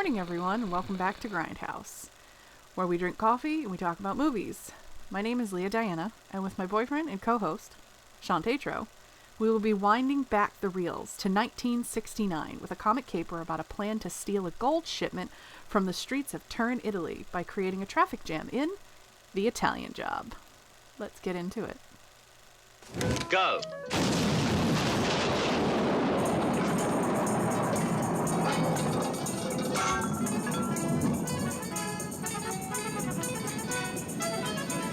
morning, everyone, and welcome back to Grindhouse, where we drink coffee and we talk about movies. My name is Leah Diana, and with my boyfriend and co-host, Shawn, we will be winding back the reels to 1969 with a comic caper about a plan to steal a gold shipment from the streets of Turin, Italy by creating a traffic jam in The Italian Job. Let's get into it. Go!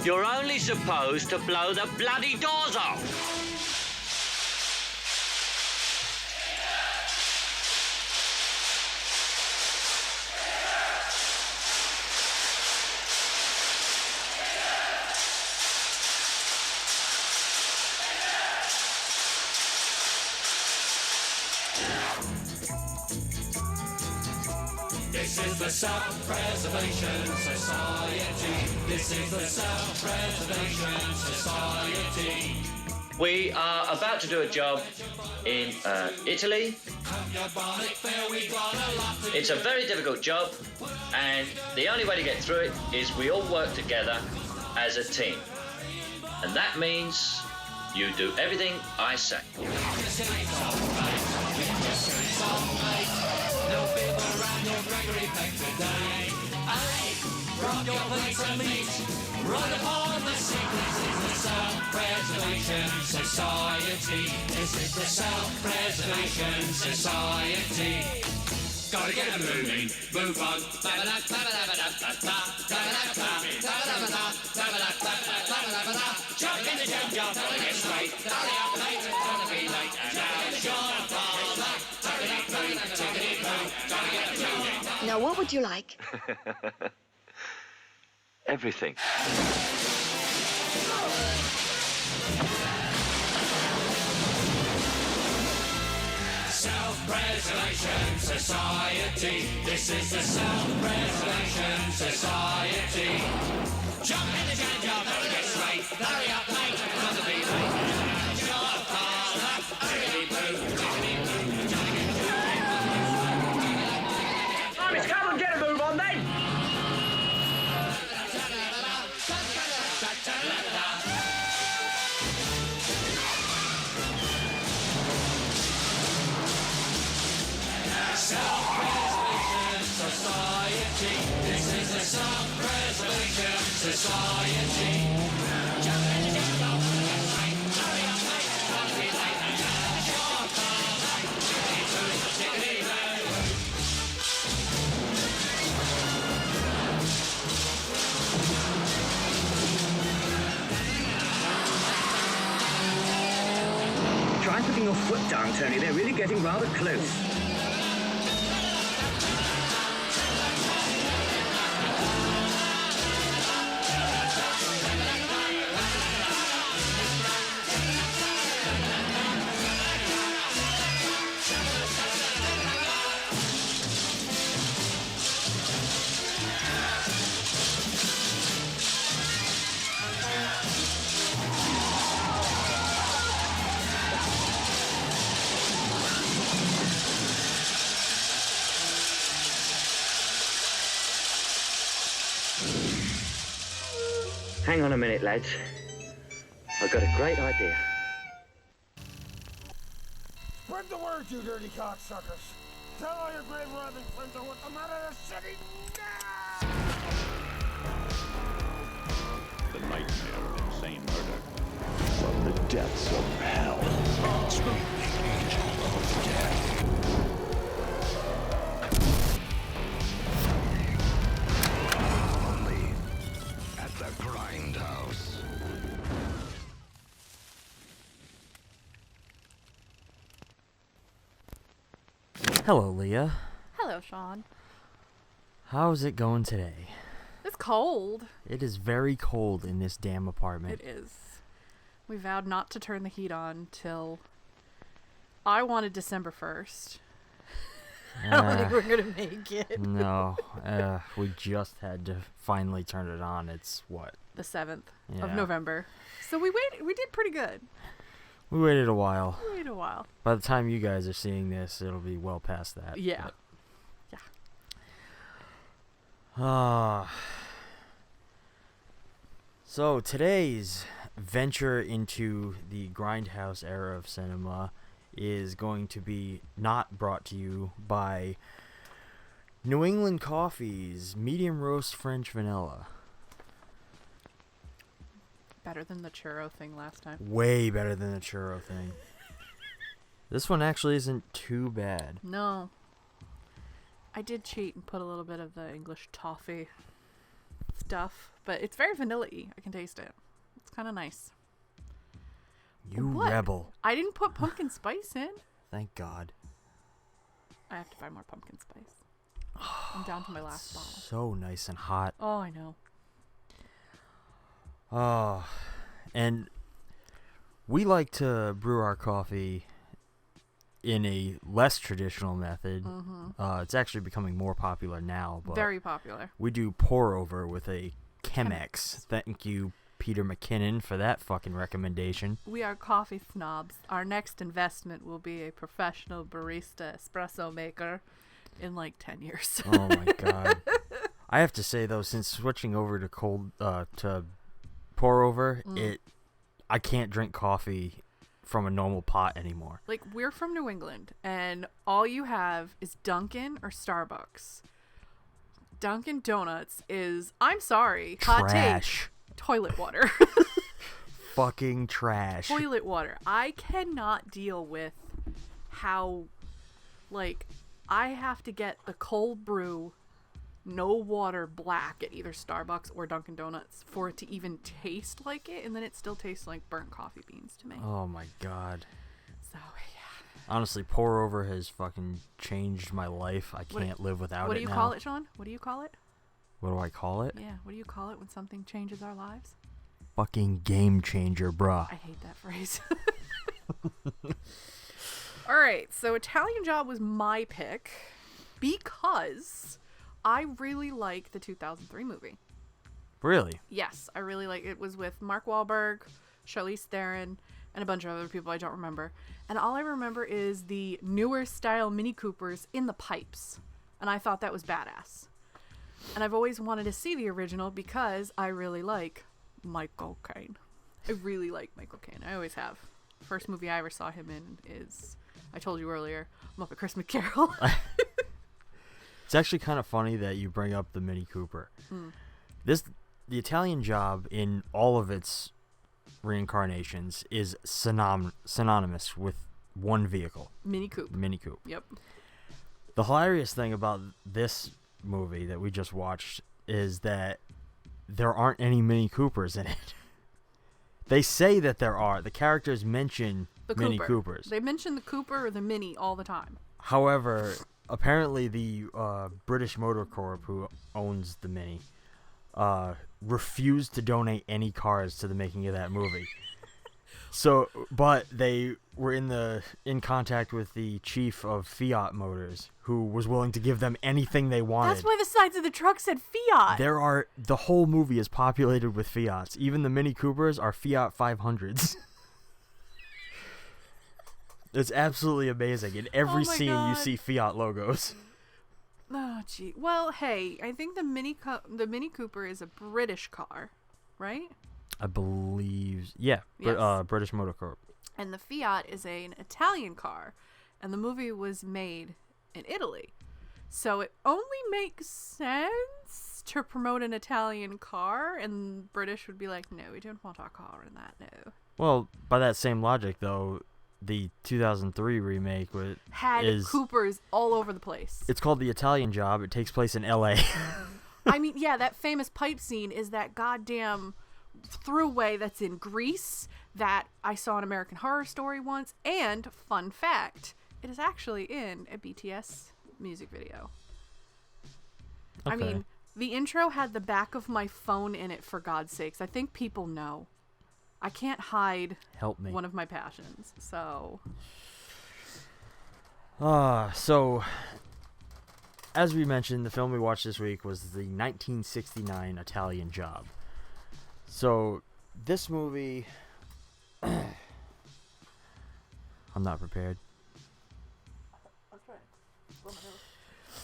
You're only supposed to blow the bloody doors off! This is the Self-Preservation Society. This is the Self-Preservation Society. We are about to do a job in Italy. It's a very difficult job, and the only way to get through it is we all work together as a team. And that means you do everything I say. From your place of meat, right upon the seat. This is the Self-Preservation Society. This is the Self-Preservation Society. Gotta get it moving, move on. Jump in the jump job, gotta get straight. Hurry up, mate, it's gonna be late. And now it's your father. Tickety-boo, gotta get it moving. Now, what would you like? Everything. Self-Preservation Society. This is the Self-Preservation Society. Jump in the jam job, gotta get straight. Hurry up, mate, it's gonna be late. And your father. Tickety-boo, tickety-boo, gotta get moving. Oh, Miss, come and get a move on then! Self-Preservation Society. This is the Self-Preservation Society. Jump in the jam job, get straight. Hurry up, mate, it's gonna be late. And there's your father. Tickety-boo, tickety-boo. Try putting your foot down, Tony. They're really getting rather close. Hang on a minute, lads. I've got a great idea. Spread the word, you dirty cocksuckers. Tell all your grave robbing friends I want them out of the city now! The nightmare of insane murder. From the depths of hell. Screaming angel of death. Only at the Grindhouse. Hello, Leah. Hello, Shawn. How's it going today? It's cold. It is very cold in this damn apartment. It is. We vowed not to turn the heat on till I wanted December 1st. I don't think we're going to make it. No. We just had to finally turn it on. It's what? The 7th of Yeah. November. So we did pretty good. We waited a while. By By the time you guys are seeing this, it'll be well past that. Yeah. but- Yeah. So today's venture into the grindhouse era of cinema is going to be not brought to you by New England Coffee's medium roast French vanilla. Better than the churro thing last time. Way better than the churro thing. This one actually isn't too bad. No. I did cheat and put a little bit of the English toffee stuff, but it's very vanilla-y. I can taste it. It's kind of nice. You What? rebel. I didn't put pumpkin spice in. Thank God. I have to buy more pumpkin spice. I'm down to my last bottle. So nice and hot. Oh, I know. Oh, and we like to brew our coffee in a less traditional method. It's actually becoming more popular now. But Very popular. we do pour over with a Chemex. Thank you, Peter McKinnon, for that fucking recommendation. We are coffee snobs. Our next investment will be a professional barista espresso maker in like 10 years. Oh my God. I have to say though, since switching over to to pour over, I can't drink coffee from a normal pot anymore. Like, we're from New England, and all you have is Dunkin' or Starbucks. Dunkin' Donuts is, I'm sorry, hot Trash. take, toilet water. Fucking trash. Toilet water. I cannot deal with how, like, I have to get the cold brew, no water black at either Starbucks or Dunkin' Donuts for it to even taste like it, and then it still tastes like burnt coffee beans to me. Oh my God. So, yeah. Honestly, pour over has fucking changed my life. I can't live without it now. What do you call it, Shawn? What do you call it? What do I call it? Yeah, what do you call it when something changes our lives? Fucking game changer, bruh. I hate that phrase. All right, so Italian Job was my pick because I really like the 2003 movie. Really? Yes, I really like it. It was with Mark Wahlberg, Charlize Theron, and a bunch of other people I don't remember. And all I remember is the newer style Mini Coopers in the pipes. And I thought that was badass. And I've always wanted to see the original because I really like Michael Caine. I really like Michael Caine. I always have. First movie I ever saw him in is, I told you earlier, Muppet Christmas Carol. It's actually kind of funny that you bring up the Mini Cooper. The Italian Job in all of its reincarnations is synonymous with one vehicle. Mini Coop. Mini Coop. Yep. The hilarious thing about this movie that we just watched is that there aren't any Mini Coopers in it. They say that there are. The characters mention The Mini Cooper. Coopers. They mention the Cooper or the Mini all the time. However, apparently the British Motor Corp, who owns the Mini, refused to donate any cars to the making of that movie. So, but they were in contact with the chief of Fiat Motors, who was willing to give them anything they wanted. That's why the sides of the truck said Fiat. The whole movie is populated with Fiats. Even the Mini Coopers are Fiat 500s. It's absolutely amazing. In every scene, you see Fiat logos. Oh, gee. Well, hey, I think the Mini Cooper is a British car, right? I believe, yeah, Yes. British Motor Corp. And the Fiat is an Italian car, and the movie was made in Italy. So it only makes sense to promote an Italian car, and British would be like, no, we don't want our car in that, no. Well, by that same logic, though, the 2003 remake had Coopers all over the place. It's called The Italian Job. It takes place in L.A. I mean, yeah, that famous pipe scene is that goddamn throughway that's in Greece that I saw in American Horror Story once. And, fun fact, it is actually in a BTS music video. Okay. I mean, the intro had the back of my phone in it, for God's sakes. I think people know. I can't hide Help me. one of my passions, so... So, as we mentioned, the film we watched this week was the 1969 Italian Job. So, this movie... I'm not prepared.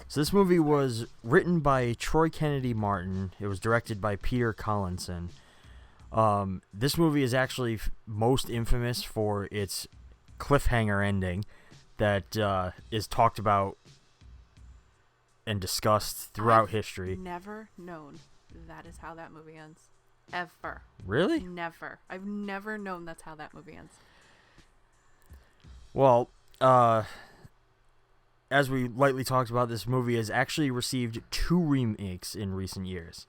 So this movie was written by Troy Kennedy Martin. It was directed by Peter Collinson. This movie is actually most infamous for its cliffhanger ending that is talked about and discussed throughout history. Never known that is how that movie ends. Ever. Really? Never. I've never known that's how that movie ends. Well, as we lightly talked about, this movie has actually received 2 remakes in recent years.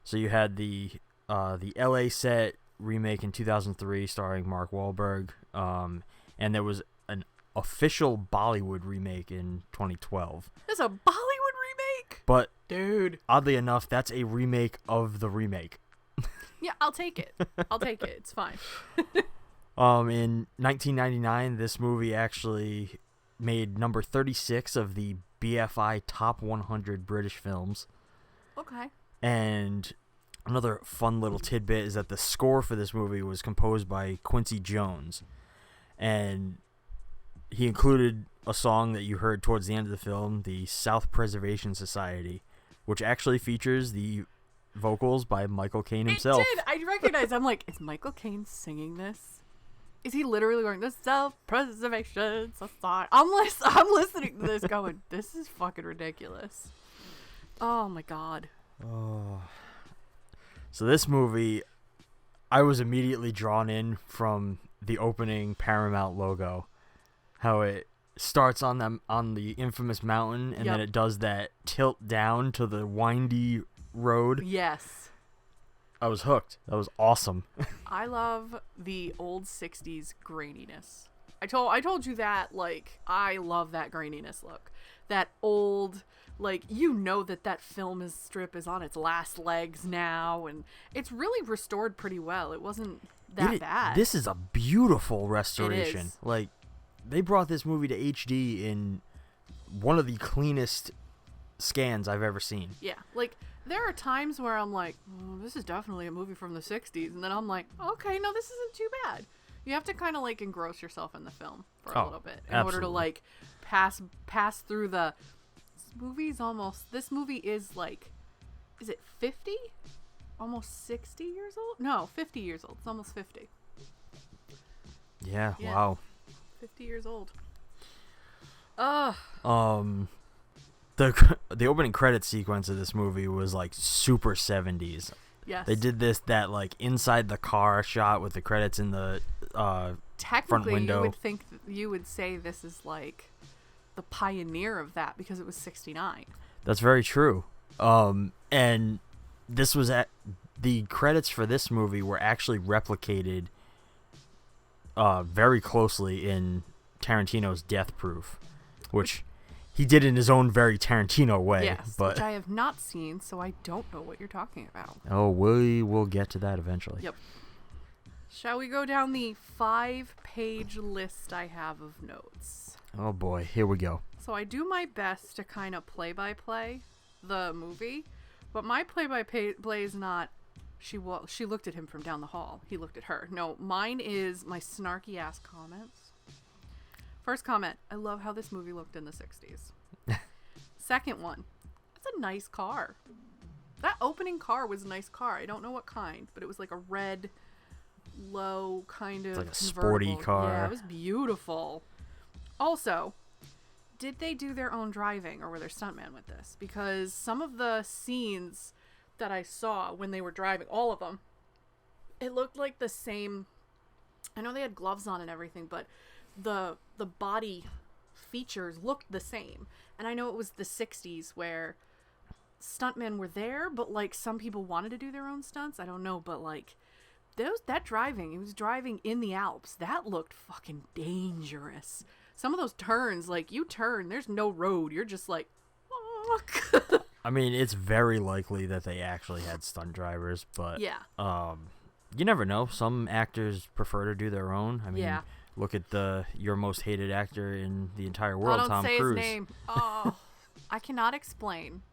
So you had the LA set remake in 2003 starring Mark Wahlberg, and there was an official Bollywood remake in 2012. There's a Bollywood remake? But dude, oddly enough, that's a remake of the remake. Yeah, I'll take it. I'll take it. It's fine. In 1999, this movie actually made number 36 of the BFI Top 100 British Films. Okay. And another fun little tidbit is that the score for this movie was composed by Quincy Jones. And he included a song that you heard towards the end of the film, the South Preservation Society, which actually features the vocals by Michael Caine himself. It did. I recognize. I'm like, is Michael Caine singing this? Is he literally going, the Self-Preservation Society? I'm listening to this going, this is fucking ridiculous. Oh my god. Oh. So this movie, I was immediately drawn in from the opening Paramount logo. How it starts on the infamous mountain, and then it does that tilt down to the windy road. Yes. I was hooked. That was awesome. I love the old 60s graininess. I told you that, like, I love that graininess look. That old, like, you know that film strip is on its last legs now, and it's really restored pretty well. It wasn't that bad. This is a beautiful restoration. It is. Like, they brought this movie to HD in one of the cleanest scans I've ever seen. Yeah, like, there are times where I'm like, this is definitely a movie from the 60s, and then I'm like, okay, no, this isn't too bad. You have to kind of, like, engross yourself in the film for a little bit in order to, like, pass through the... This movie is, like, is it 50? Almost 60 years old? No, 50 years old. It's almost 50. Yeah. Wow. 50 years old. The opening credit sequence of this movie was like super 70s. Yes. They did that like inside the car shot with the credits in the front window. You would think you would say this is like the pioneer of that because it was 69. That's very true. And this was the credits for this movie were actually replicated very closely in Tarantino's Death Proof, which he did in his own very Tarantino way. Yes, but which I have not seen, so I don't know what you're talking about. Oh, we will get to that eventually. Yep. Shall we go down the 5-page list I have of notes? Oh boy, here we go. So I do my best to kind of play-by-play the movie, but my play-by-play is not, she looked at him from down the hall. He looked at her. No, mine is my snarky-ass comments. First comment, I love how this movie looked in the 60s. Second one, that's a nice car. That opening car was a nice car. I don't know what kind, but it was like a red, low kind of like a sporty car. Yeah, it was beautiful. Also, did they do their own driving or were there stuntmen with this? Because some of the scenes that I saw when they were driving, all of them, it looked like the same. I know they had gloves on and everything, but the body features looked the same. And I know it was the 60s where stuntmen were there, but like some people wanted to do their own stunts. I don't know, but like that driving, he was driving in the Alps. That looked fucking dangerous. Some of those turns, like you turn, there's no road. You're just like, fuck. I mean, it's very likely that they actually had stunt drivers, but yeah. You never know. Some actors prefer to do their own. I mean, yeah. Look at your most hated actor in the entire world, Tom Cruise. Don't say his name. Oh, I cannot explain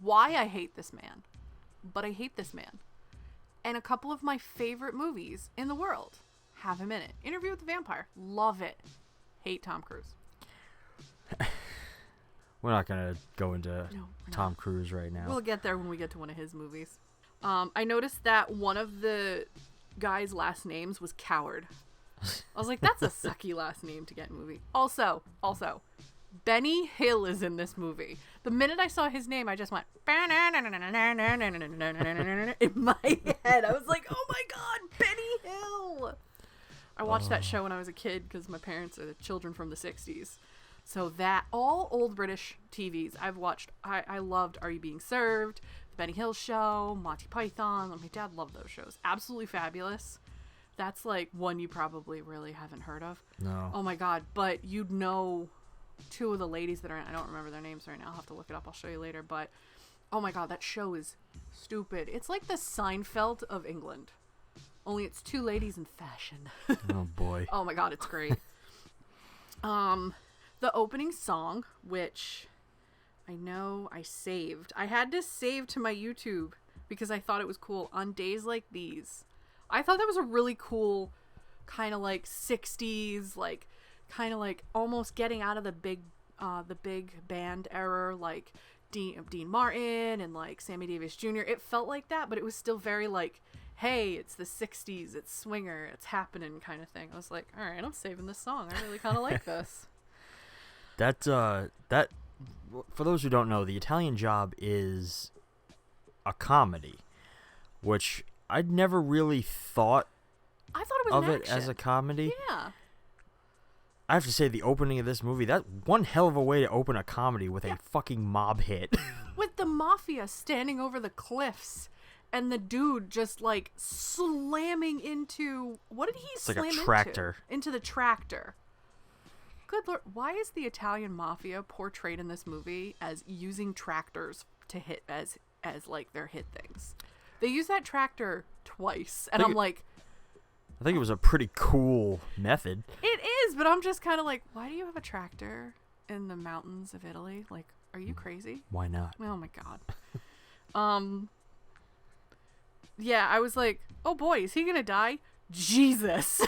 why I hate this man, but I hate this man. And a couple of my favorite movies in the world have him in it. Interview with the Vampire. Love it. Hate Tom Cruise. We're not gonna go into No, we're Tom not. Cruise right now. We'll get there when we get to one of his movies. I noticed that one of the guy's last names was Coward. I was like, that's a sucky last name to get in a movie. Also, Benny Hill is in this movie. The minute I saw his name, I just went in my head. I was like, oh my god, Benny Hill! I watched that show when I was a kid because my parents are the children from the 60s. So that, all old British TVs I've watched. I loved Are You Being Served? The Benny Hill Show, Monty Python. My dad loved those shows. Absolutely fabulous. That's like one you probably really haven't heard of. No. Oh my god, but you'd know two of the ladies that are in, I don't remember their names right now. I'll have to look it up. I'll show you later. But oh my god, that show is stupid. It's like the Seinfeld of England. Only it's two ladies in fashion. Oh boy. Oh my god, it's great. The opening song, which I know I saved. I had to save to my YouTube because I thought it was cool. On Days Like These. I thought that was a really cool kind of like 60s, like kind of like almost getting out of the big band era, like Dean Martin and like Sammy Davis Jr. It felt like that, but it was still very like, hey, it's the 60s, it's swinger, it's happening kind of thing. I was like, all right, I'm saving this song. I really kind of like this. That for those who don't know, The Italian Job is a comedy, which I'd never really thought I thought it was of an it action. as a comedy. Yeah. I have to say, the opening of this movie, that one hell of a way to open a comedy with a fucking mob hit. With the mafia standing over the cliffs and the dude just like slamming into, what did he slam like a into? tractor. Into the tractor. Good lord, why is the Italian mafia portrayed in this movie as using tractors to hit as like their hit things? They use that tractor twice, and I'm like, I think it was a pretty cool method. it is, but I'm just kind of like, why do you have a tractor in the mountains of Italy? Like, are you crazy? Why not? Oh my god. Yeah, I was like, oh boy, is he gonna die? Jesus.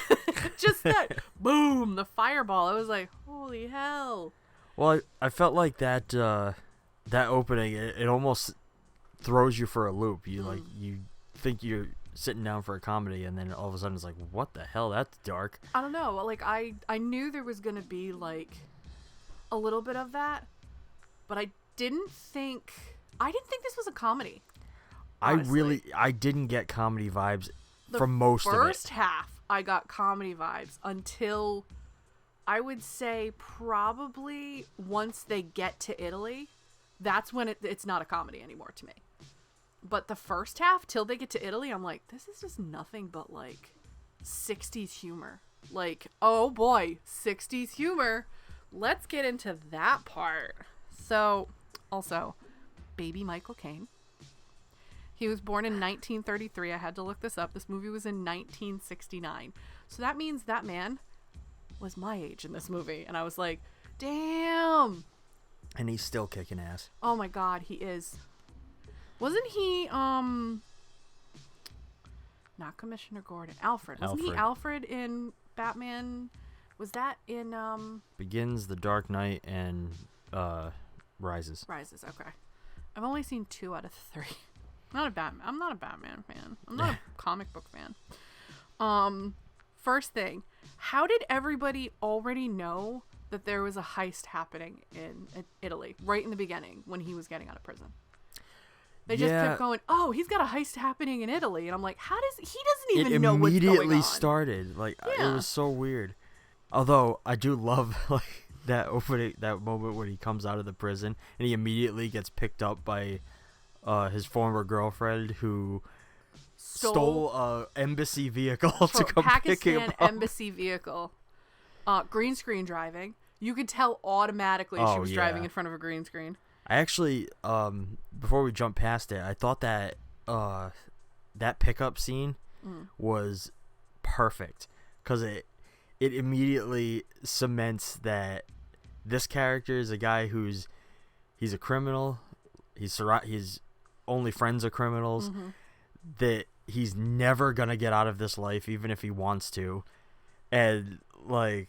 Just that boom, the fireball. I was like, holy hell. Well, I felt like that that opening, it almost throws you for a loop. You like, you think you're sitting down for a comedy, and then all of a sudden it's like, what the hell, that's dark. I don't know, like I knew there was gonna be like a little bit of that, but I didn't think this was a comedy. Honestly. I didn't get comedy vibes from most of it. First half, I got comedy vibes until I would say probably once they get to Italy, that's when it's not a comedy anymore to me. But the first half, till they get to Italy, I'm like, this is just nothing but like 60s humor. Like, oh boy, 60s humor. Let's get into that part. So, also, baby Michael Caine. He was born in 1933. I had to look this up. This movie was in 1969. So that means that man was my age in this movie. And I was like, damn. And he's still kicking ass. Oh my god, he is. Wasn't he, not Commissioner Gordon, Alfred. Wasn't he Alfred in Batman? Was that in, Begins, The Dark Knight, and Rises. Rises, okay. I've only seen 2 out of 3. I'm not a Batman fan. I'm not a comic book fan. First thing, how did everybody already know that there was a heist happening in Italy right in the beginning when he was getting out of prison? They just kept going, oh, he's got a heist happening in Italy. And I'm like, he doesn't even know what's going on. It immediately started. Like, it was so weird. Although, I do love, like, that moment when he comes out of the prison and he immediately gets picked up by his former girlfriend who stole a embassy vehicle to come pick him up. Pakistan embassy vehicle. Green screen driving. You could tell automatically she was driving in front of a green screen. I actually, before we jump past it, I thought that that pickup scene was perfect because it immediately cements that this character is a guy he's a criminal. He's only friends of criminals. That he's never gonna get out of this life, even if he wants to, and like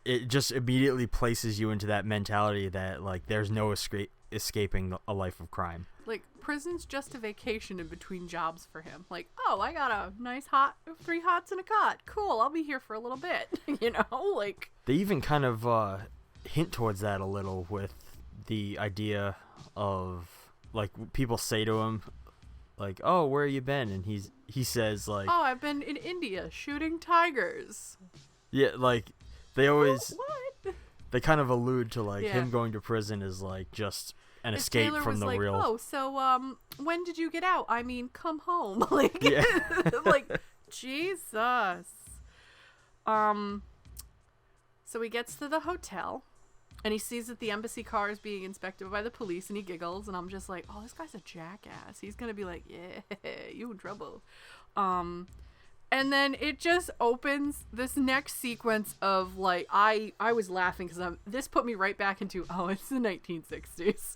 it just immediately places you into that mentality that like there's no escaping a life of crime. Like, prison's just a vacation in between jobs for him. Like, oh, I got a nice 3 hots and a cot. Cool, I'll be here for a little bit. You know, like... They even kind of hint towards that a little with the idea of, like, people say to him, like, oh, where you been? And he says, like... Oh, I've been in India shooting tigers. Yeah, like, they always... What? They kind of allude to, like, him going to prison is, like, just... an escape Taylor from was the like, real. Oh, so when did you get out? I mean, come home. Like, yeah. Like, Jesus. So he gets to the hotel, and he sees that the embassy car is being inspected by the police, and he giggles, and I'm just like, oh, this guy's a jackass. He's gonna be like, yeah, you in trouble. And then it just opens this next sequence of, like, I was laughing because this put me right back into, oh, it's the 1960s.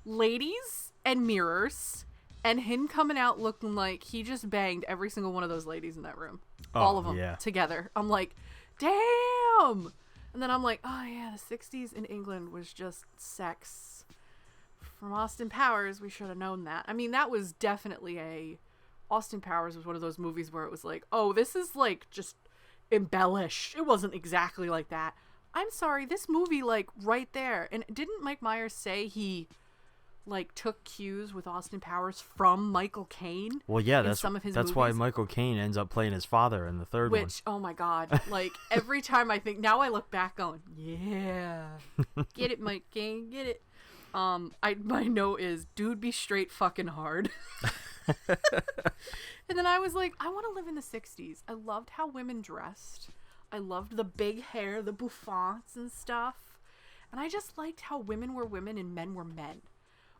Ladies and mirrors, and him coming out looking like he just banged every single one of those ladies in that room. All of them together. I'm like, damn! And then I'm like, oh, yeah, the 60s in England was just sex. From Austin Powers, we should have known that. I mean, that was definitely Austin Powers was one of those movies where it was like, oh, this is, like, just embellished. It wasn't exactly like that. I'm sorry, this movie, like, right there. And didn't Mike Myers say he, like, took cues with Austin Powers from Michael Caine? Well, yeah, that's movies? Why Michael Caine ends up playing his father in the third one. Which, oh my God, like, every time I think, now I look back going, yeah, get it, Mike Caine, get it. My note is, dude, be straight fucking hard. And then I was like, I want to live in the 60s. I loved how women dressed. I loved the big hair, the bouffants and stuff. And I just liked how women were women and men were men.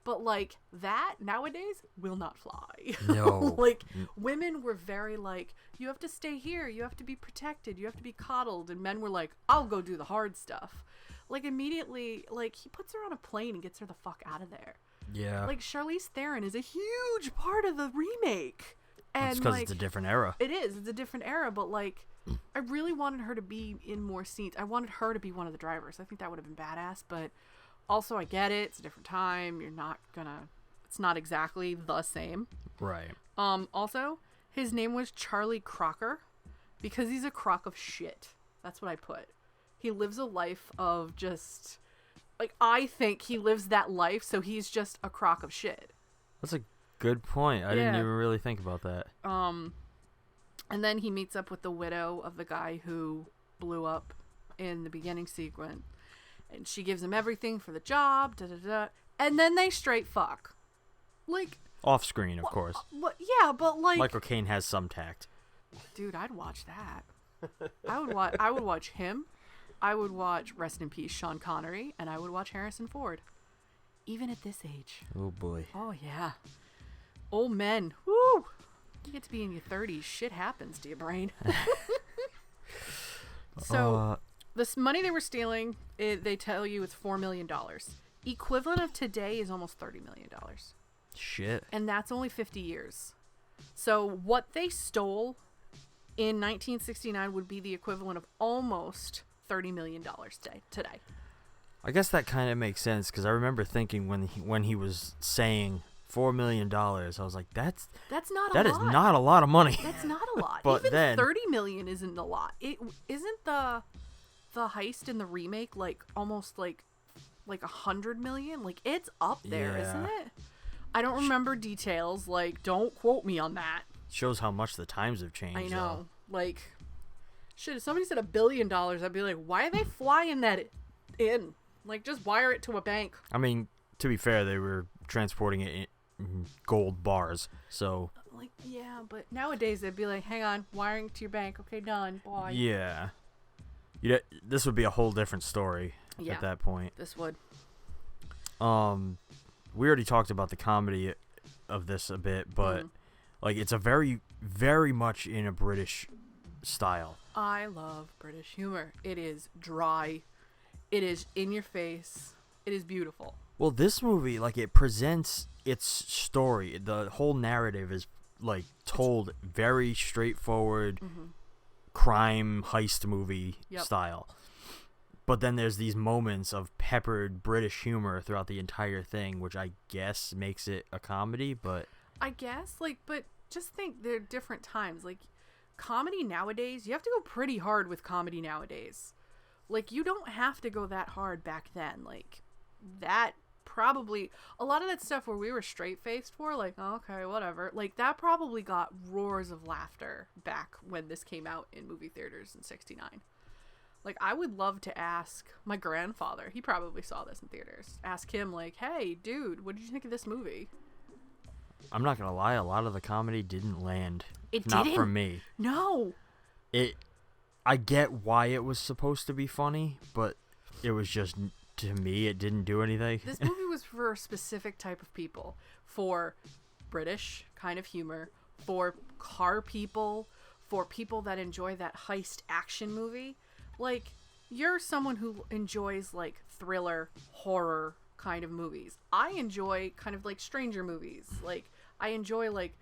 But, like, that nowadays will not fly. No. Like, women were very like, you have to stay here. You have to be protected. You have to be coddled. And men were like, I'll go do the hard stuff. Like, immediately, like, he puts her on a plane and gets her the fuck out of there. Yeah. Like, Charlize Theron is a huge part of the remake. And it's because like, it's a different era. It is. It's a different era. But, like, I really wanted her to be in more scenes. I wanted her to be one of the drivers. I think that would have been badass. But also, I get it. It's a different time. You're not gonna... It's not exactly the same. Right. Also, his name was Charlie Crocker because he's a crock of shit. That's what I put. He lives a life of just... Like, I think he lives that life, so he's just a crock of shit. That's a good point. I didn't even really think about that. And then he meets up with the widow of the guy who blew up in the beginning sequence. And she gives him everything for the job, da-da-da. And then they straight fuck. Like... Off screen, of course. Yeah, but like... Michael Caine has some tact. Dude, I'd watch that. I would watch him. I would watch, rest in peace, Sean Connery, and I would watch Harrison Ford. Even at this age. Oh, boy. Oh, yeah. Old men. Woo! You get to be in your 30s. Shit happens to your brain. So, this money they were stealing, they tell you it's $4 million. Equivalent of today is almost $30 million. Shit. And that's only 50 years. So, what they stole in 1969 would be the equivalent of almost $30 million today. I guess that kind of makes sense because I remember thinking when he was saying $4 million, I was like, that is not a lot of money. That's not a lot. But even then $30 million isn't a lot. It isn't the heist in the remake like almost like $100 million. Like, it's up there, isn't it? I don't remember details. Like, don't quote me on that. Shows how much the times have changed. I know. Like, shit, if somebody said $1 billion, I'd be like, why are they flying that in? Like, just wire it to a bank. I mean, to be fair, they were transporting it in gold bars, so... Like, yeah, but nowadays they'd be like, hang on, wiring to your bank. Okay, done. Bye. Yeah. This would be a whole different story at that point. This would. We already talked about the comedy of this a bit, but, like, it's a very, very much in a British style. I love British humor. It is dry. It is in your face. It is beautiful. Well, this movie, like, it presents its story. The whole narrative is, like, told very straightforward, crime heist movie Yep. style. But then there's these moments of peppered British humor throughout the entire thing, which I guess makes it a comedy, but... I guess, like, but just think they're different times. Like, comedy nowadays, you have to go pretty hard with comedy nowadays. Like, you don't have to go that hard back then. Like, that probably... A lot of that stuff where we were straight-faced for, like, oh, okay, whatever. Like, that probably got roars of laughter back when this came out in movie theaters in 1969. Like, I would love to ask my grandfather, he probably saw this in theaters, ask him, like, hey, dude, what did you think of this movie? I'm not gonna lie, a lot of the comedy didn't land. It Not didn't? for me. No. I get why it was supposed to be funny, but it was just, to me, it didn't do anything. This movie was for a specific type of people. For British kind of humor, for car people, for people that enjoy that heist action movie. Like, you're someone who enjoys, like, thriller, horror kind of movies. I enjoy kind of, like, stranger movies. Like, I enjoy, like,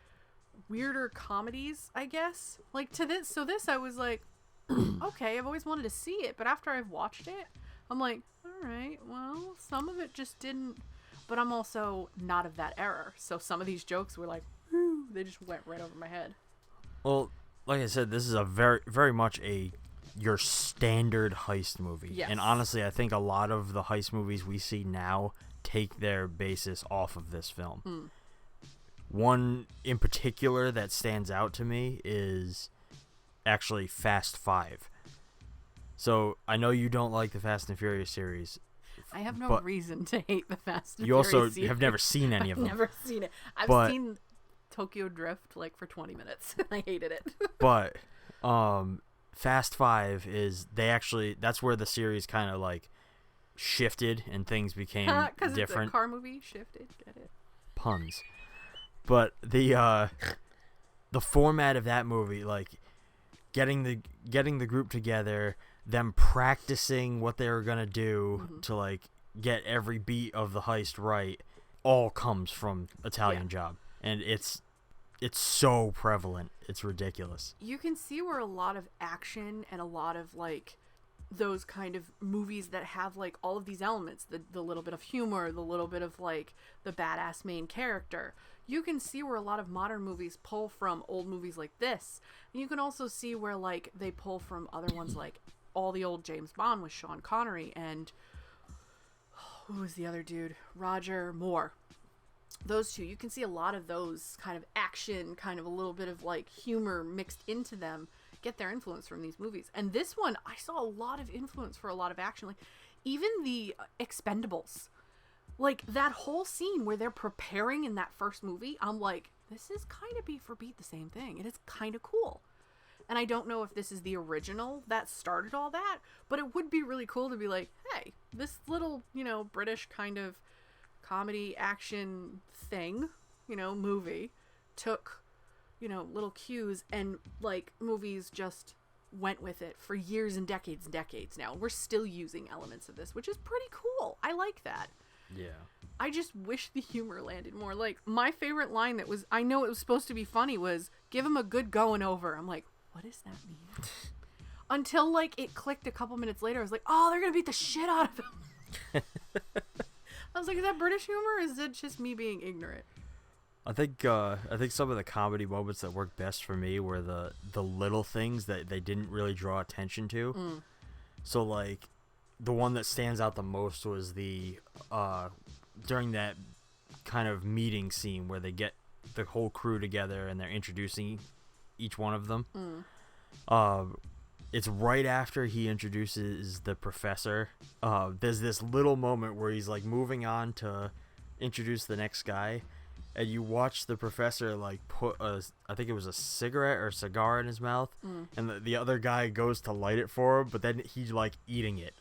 weirder comedies, I guess. Like, so this I was like, okay, I've always wanted to see it, but after I've watched it, I'm like, all right, well, some of it just didn't, but I'm also not of that era, so some of these jokes were like, whew, they just went right over my head. Well, like I said, this is a very, very much your standard heist movie. Yes. And honestly, I think a lot of the heist movies we see now take their basis off of this film. One in particular that stands out to me is actually Fast 5. So I know you don't like the Fast and Furious series. I have no but reason to hate the Fast and you also Furious series. have never seen any of them. I've never seen it. I've But- seen Tokyo Drift like for 20 minutes. I hated it. But Fast 5 is that's where the series kind of like shifted and things became Because it's a different. car movie, shifted, get it. Puns. But the format of that movie, like getting the group together, them practicing what they were gonna do to like get every beat of the heist right, all comes from Italian Job, and it's so prevalent, it's ridiculous. You can see where a lot of action and a lot of like those kind of movies that have like all of these elements, the little bit of humor, the little bit of like the badass main character, you can see where a lot of modern movies pull from old movies like this. And you can also see where like they pull from other ones like all the old James Bond with Sean Connery and who was the other dude? Roger Moore. Those two, you can see a lot of those kind of action, kind of a little bit of like humor mixed into them, get their influence from these movies. And this one, I saw a lot of influence for a lot of action. Like even the Expendables, like that whole scene where they're preparing in that first movie, I'm like, this is kind of beat for beat the same thing. And it's kind of cool. And I don't know if this is the original that started all that, but it would be really cool to be like, hey, this little, British kind of comedy action thing, movie took, little cues and like movies just went with it for years and decades now. We're still using elements of this, which is pretty cool. I like that. Yeah. I just wish the humor landed more. Like my favorite line that was, I know it was supposed to be funny, was give him a good going over. I'm like, what does that mean? Until like it clicked a couple minutes later, I was like, oh, they're gonna beat the shit out of him. I was like, is that British humor or is it just me being ignorant? I think some of the comedy moments that worked best for me were the little things that they didn't really draw attention to. So like the one that stands out the most was the during that kind of meeting scene where they get the whole crew together and they're introducing each one of them. It's right after he introduces the professor. There's this little moment where he's like moving on to introduce the next guy, and you watch the professor like put I think it was a cigarette or a cigar in his mouth, and the other guy goes to light it for him, but then he's like eating it.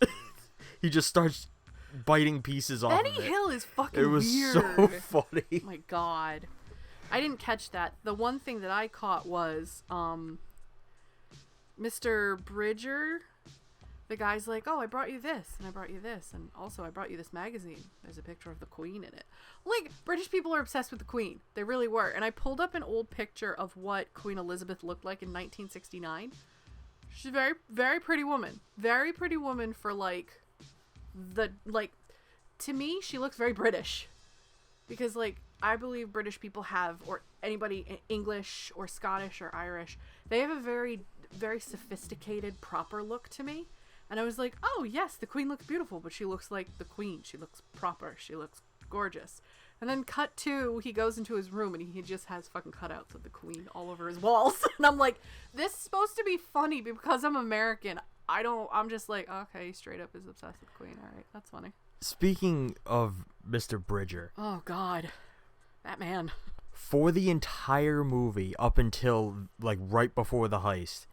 He just starts biting pieces off Benny of it. Hill is fucking It was weird. so funny. Oh my god. I didn't catch that. The one thing that I caught was Mr. Bridger. The guy's like, oh, I brought you this, and I brought you this, and also I brought you this magazine. There's a picture of the Queen in it. Like, British people are obsessed with the Queen. They really were. And I pulled up an old picture of what Queen Elizabeth looked like in 1969. She's a very, very pretty woman. Very pretty woman for, like, to me, she looks very British. Because, like, I believe British people have, or anybody English or Scottish or Irish, they have a very, very sophisticated, proper look to me. And I was like, oh, yes, the queen looks beautiful, but she looks like the queen. She looks proper. She looks gorgeous. And then cut to, he goes into his room and he just has fucking cutouts of the queen all over his walls. And I'm like, this is supposed to be funny because I'm American. I'm just like, okay, he straight up is obsessed with the queen. All right, that's funny. Speaking of Mr. Bridger. Oh, God. That man. For the entire movie, up until, like, right before the heist,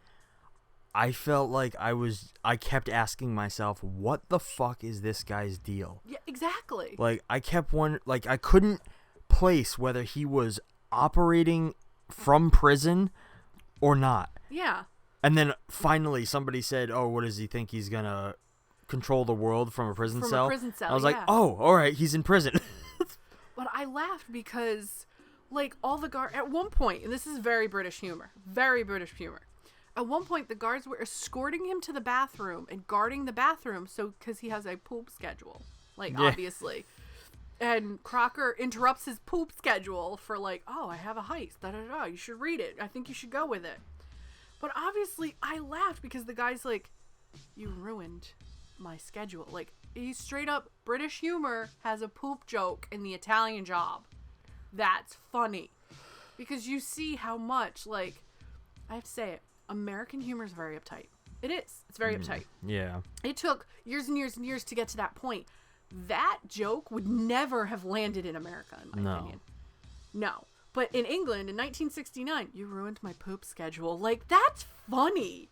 I felt like I kept asking myself, what the fuck is this guy's deal? Yeah, exactly. Like, I kept wondering, like, I couldn't place whether he was operating from prison or not. Yeah. And then finally somebody said, oh, what does he think? He's gonna control the world from a prison cell? From a prison cell, I was like, oh, all right, he's in prison. But I laughed because, like, all the guards, at one point, and this is very British humor, at one point, the guards were escorting him to the bathroom and guarding the bathroom, so because he has a poop schedule, like, obviously. And Crocker interrupts his poop schedule for, like, oh, I have a heist, da-da-da, you should read it. I think you should go with it. But obviously, I laughed because the guy's like, you ruined my schedule. Like, he's straight up, British humor has a poop joke in the Italian Job. That's funny. Because you see how much, like, I have to say it, American humor is very uptight. It is. It's very uptight. Yeah. It took years and years and years to get to that point. That joke would never have landed in America, in my opinion. No. But in England, in 1969, you ruined my poop schedule. Like, that's funny.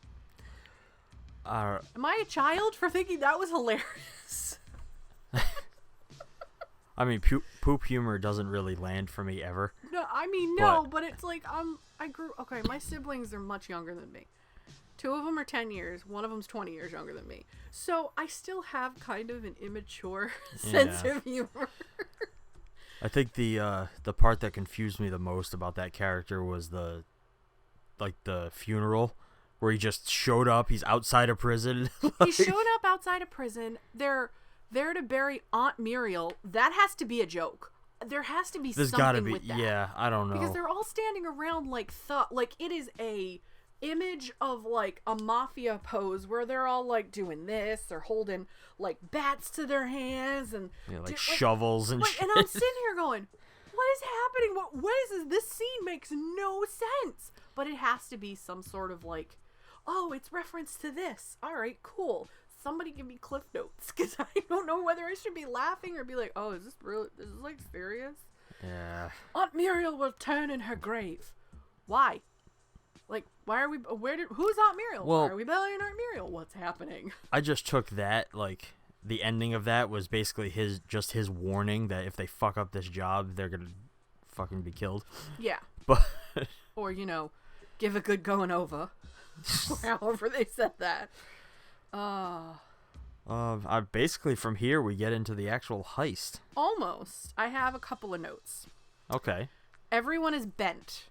Am I a child for thinking that was hilarious? I mean, poop humor doesn't really land for me ever. No, I mean, no, but it's like, okay, my siblings are much younger than me. 2 of them are 10 years, 1 of them's 20 years younger than me. So I still have kind of an immature sense of humor. I think the part that confused me the most about that character was the funeral where he just showed up. He's outside of prison. He showed up outside of prison. They're there to bury Aunt Muriel. That has to be a joke. There has to be something with that. Yeah, I don't know. Because they're all standing around like it is a image of like a mafia pose where they're all like doing this or holding like bats to their hands and shovels and shit. And I'm sitting here going, what is happening? What is this? This scene makes no sense. But it has to be some sort of like, oh, it's reference to this. All right, cool. Somebody give me Cliff Notes because I don't know whether I should be laughing or be like, oh, is this really? Is this like serious? Yeah. Aunt Muriel will turn in her grave. Why? Like, why are we? Who's Aunt Muriel? Well, why are we burying Aunt Muriel? What's happening? I just took that like the ending of that was basically his warning that if they fuck up this job, they're gonna fucking be killed. Yeah. But or give a good going over. However they said that. Basically from here we get into the actual heist. Almost. I have a couple of notes. Okay. Everyone is bent.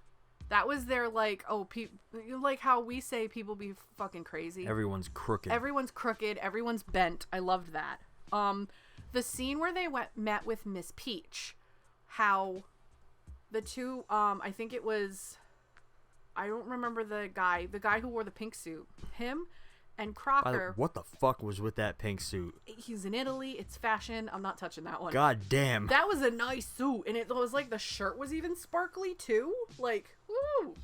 That was their like, like how we say people be fucking crazy. Everyone's crooked. Everyone's crooked. Everyone's bent. I loved that. The scene where they met with Miss Peach, how the two, I think it was, I don't remember the guy who wore the pink suit, him and Crocker. What the fuck was with that pink suit? He's in Italy. It's fashion. I'm not touching that one. God damn. That was a nice suit. And it was like the shirt was even sparkly too. Like, woo.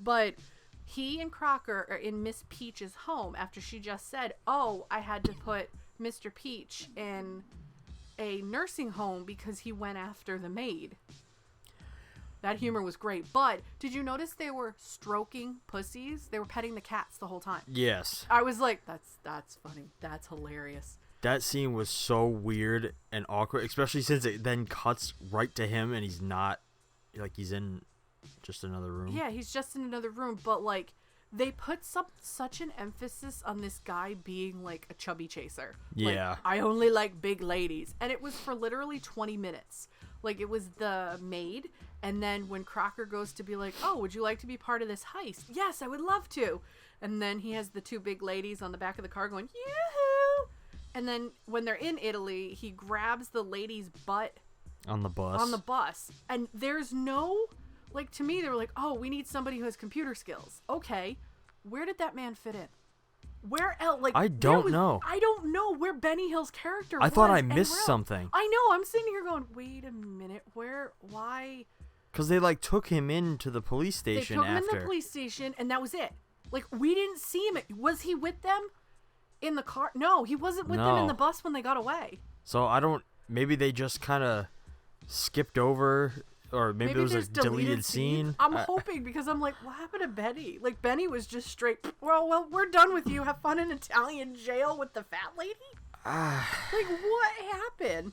But he and Crocker are in Miss Peach's home after she just said, oh, I had to put Mr. Peach in a nursing home because he went after the maid. That humor was great. But did you notice they were stroking pussies? They were petting the cats the whole time. Yes. I was like, that's funny. That's hilarious. That scene was so weird and awkward, especially since it then cuts right to him and he's not, like, he's in just another room. Yeah, he's just in another room. But, like, they put such an emphasis on this guy being, like, a chubby chaser. Yeah. Like, I only like big ladies. And it was for literally 20 minutes. Like, it was the maid, and then when Crocker goes to be like, oh, would you like to be part of this heist? Yes, I would love to. And then he has the two big ladies on the back of the car going, yoo-hoo! And then when they're in Italy, he grabs the lady's butt on the bus. And there's no, like, to me, they were like, oh, we need somebody who has computer skills. Okay. Where did that man fit in? Where else? Like, I don't know. I don't know where Benny Hill's character was. I thought I missed something. I know. I'm sitting here going, wait a minute. Why? Because they, like, took him into the police station They took him in the police station, and that was it. Like, we didn't see him. Was he with them in the car? No, he wasn't with them in the bus when they got away. So I don't, maybe they just kind of skipped over, or maybe it was a deleted scene. I'm hoping, because I'm like, what happened to Benny? Like, Benny was just straight, well, we're done with you. Have fun in Italian jail with the fat lady? Like, what happened?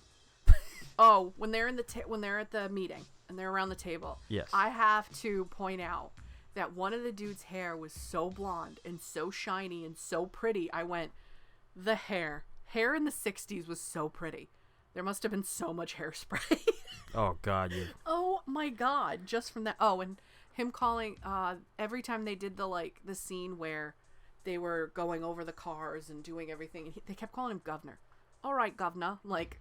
Oh, when they're when they're at the meeting and they're around the table. Yes. I have to point out that one of the dude's hair was so blonde and so shiny and so pretty. I went, the hair in the 60s was so pretty. There must have been so much hairspray. Oh, God. Yeah. Oh, my God. Just from that. Oh, and him calling, every time they did the scene where they were going over the cars and doing everything, and they kept calling him Governor. All right, Governor. Like,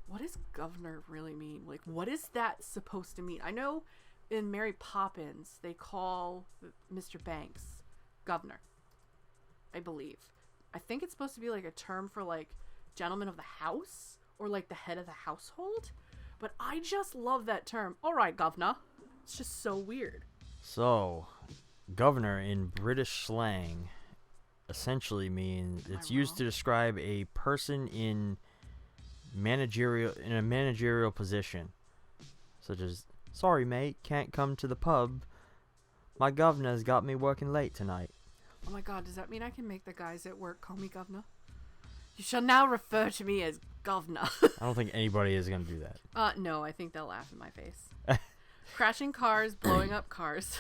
what does Governor really mean? Like, what is that supposed to mean? I know in Mary Poppins, they call Mr. Banks Governor, I believe. I think it's supposed to be like a term for like gentleman of the house or like the head of the household. But I just love that term. All right, Governor. It's just so weird. So, governor in British slang essentially means it's used to describe a person in a managerial position, such as, sorry mate, can't come to the pub. My governor's got me working late tonight. Oh my God, does that mean I can make the guys at work call me Governor? You shall now refer to me as Governor. I don't think anybody is going to do that. No, I think they'll laugh in my face. Crashing cars, blowing up cars.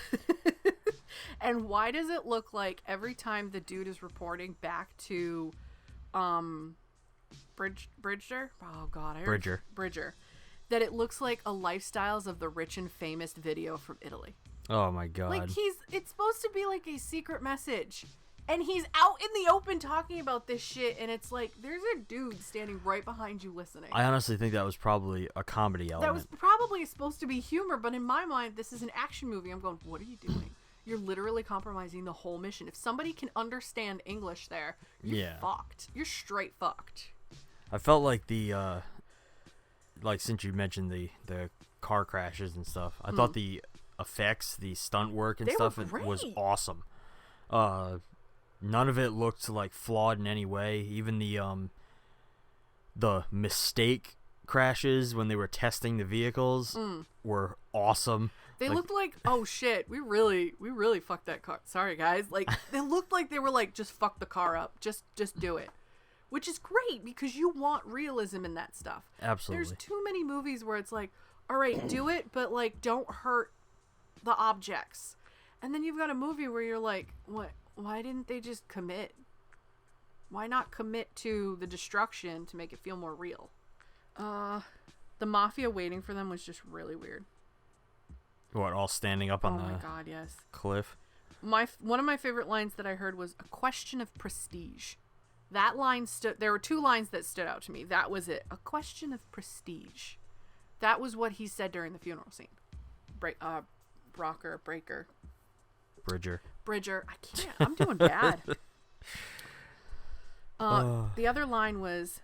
And why does it look like every time the dude is reporting back to Bridger? Oh God, Bridger. That it looks like a Lifestyles of the Rich and Famous video from Italy. Oh my God. Like it's supposed to be like a secret message. And he's out in the open talking about this shit, and it's like, there's a dude standing right behind you listening. I honestly think that was probably a comedy element. That was probably supposed to be humor, but in my mind, this is an action movie. I'm going, what are you doing? You're literally compromising the whole mission. If somebody can understand English there, you're fucked. You're straight fucked. I felt like since you mentioned the car crashes and stuff, I thought the effects, the stunt work and stuff was awesome. None of it looked like flawed in any way. Even the mistake crashes when they were testing the vehicles were awesome. They looked like, oh shit, we really fucked that car. Sorry guys. Like, they looked like they were like, just fuck the car up. Just do it. Which is great because you want realism in that stuff. Absolutely. There's too many movies where it's like, all right, do it, but like, don't hurt the objects. And then you've got a movie where you're like, what? Why didn't they just commit? Why not commit to the destruction to make it feel more real? The mafia waiting for them was just really weird. What, all standing up on the God, yes. cliff? One of my favorite lines that I heard was a question of prestige. That line there were two lines that stood out to me. That was it. A question of prestige. That was what he said during the funeral scene. Bridger. I can't. I'm doing bad. The other line was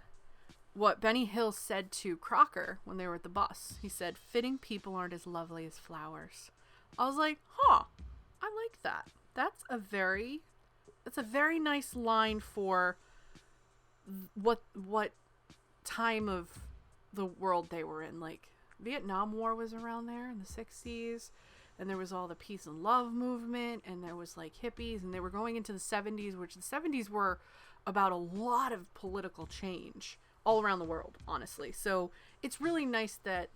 what Benny Hill said to Crocker when they were at the bus. He said, fitting people aren't as lovely as flowers. I was like, I like that. That's a very nice line for what time of the world they were in. Like, Vietnam War was around there in the 60s. And there was all the peace and love movement, and there was like hippies, and they were going into the 70s, which the 70s were about a lot of political change all around the world, honestly. So it's really nice that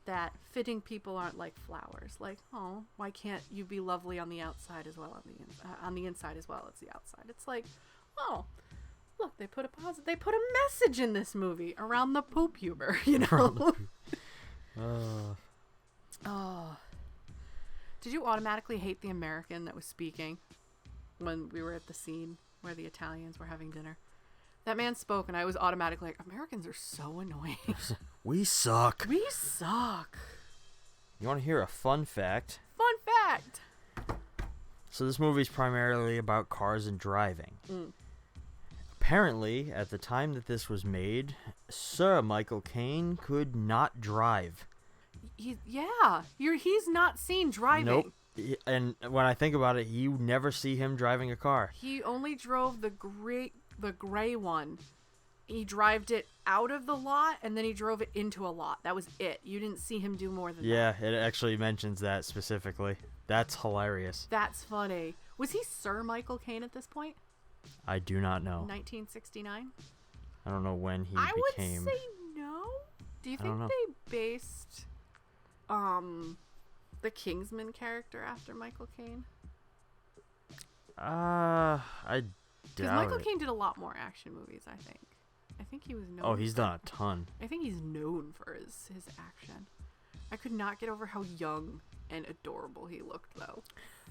fitting people aren't like flowers. Like, oh, why can't you be lovely on the outside as well on the inside as well as the outside? It's like, oh, look, they put a message in this movie around the poop humor, you know. Did you automatically hate the American that was speaking when we were at the scene where the Italians were having dinner. That man spoke, and I was automatically like, Americans are so annoying. We suck. We suck. You want to hear a fun fact? Fun fact. So this movie's primarily about cars and driving. Apparently, at the time that this was made, Sir Michael Caine could not drive. He's not seen driving. Nope. And when I think about it, you never see him driving a car. He only drove the gray one. He drove it out of the lot, and then he drove it into a lot. That was it. You didn't see him do more than that. Yeah, it actually mentions that specifically. That's hilarious. That's funny. Was he Sir Michael Caine at this point? I do not know. 1969? I don't know when he I became... would say no. Do you think they based the Kingsman character after Michael Caine? I doubt Because Michael it. Caine did a lot more action movies, I think. I think he was known. Oh, he's done a ton. I think he's known for his action. I could not get over how young and adorable he looked, though.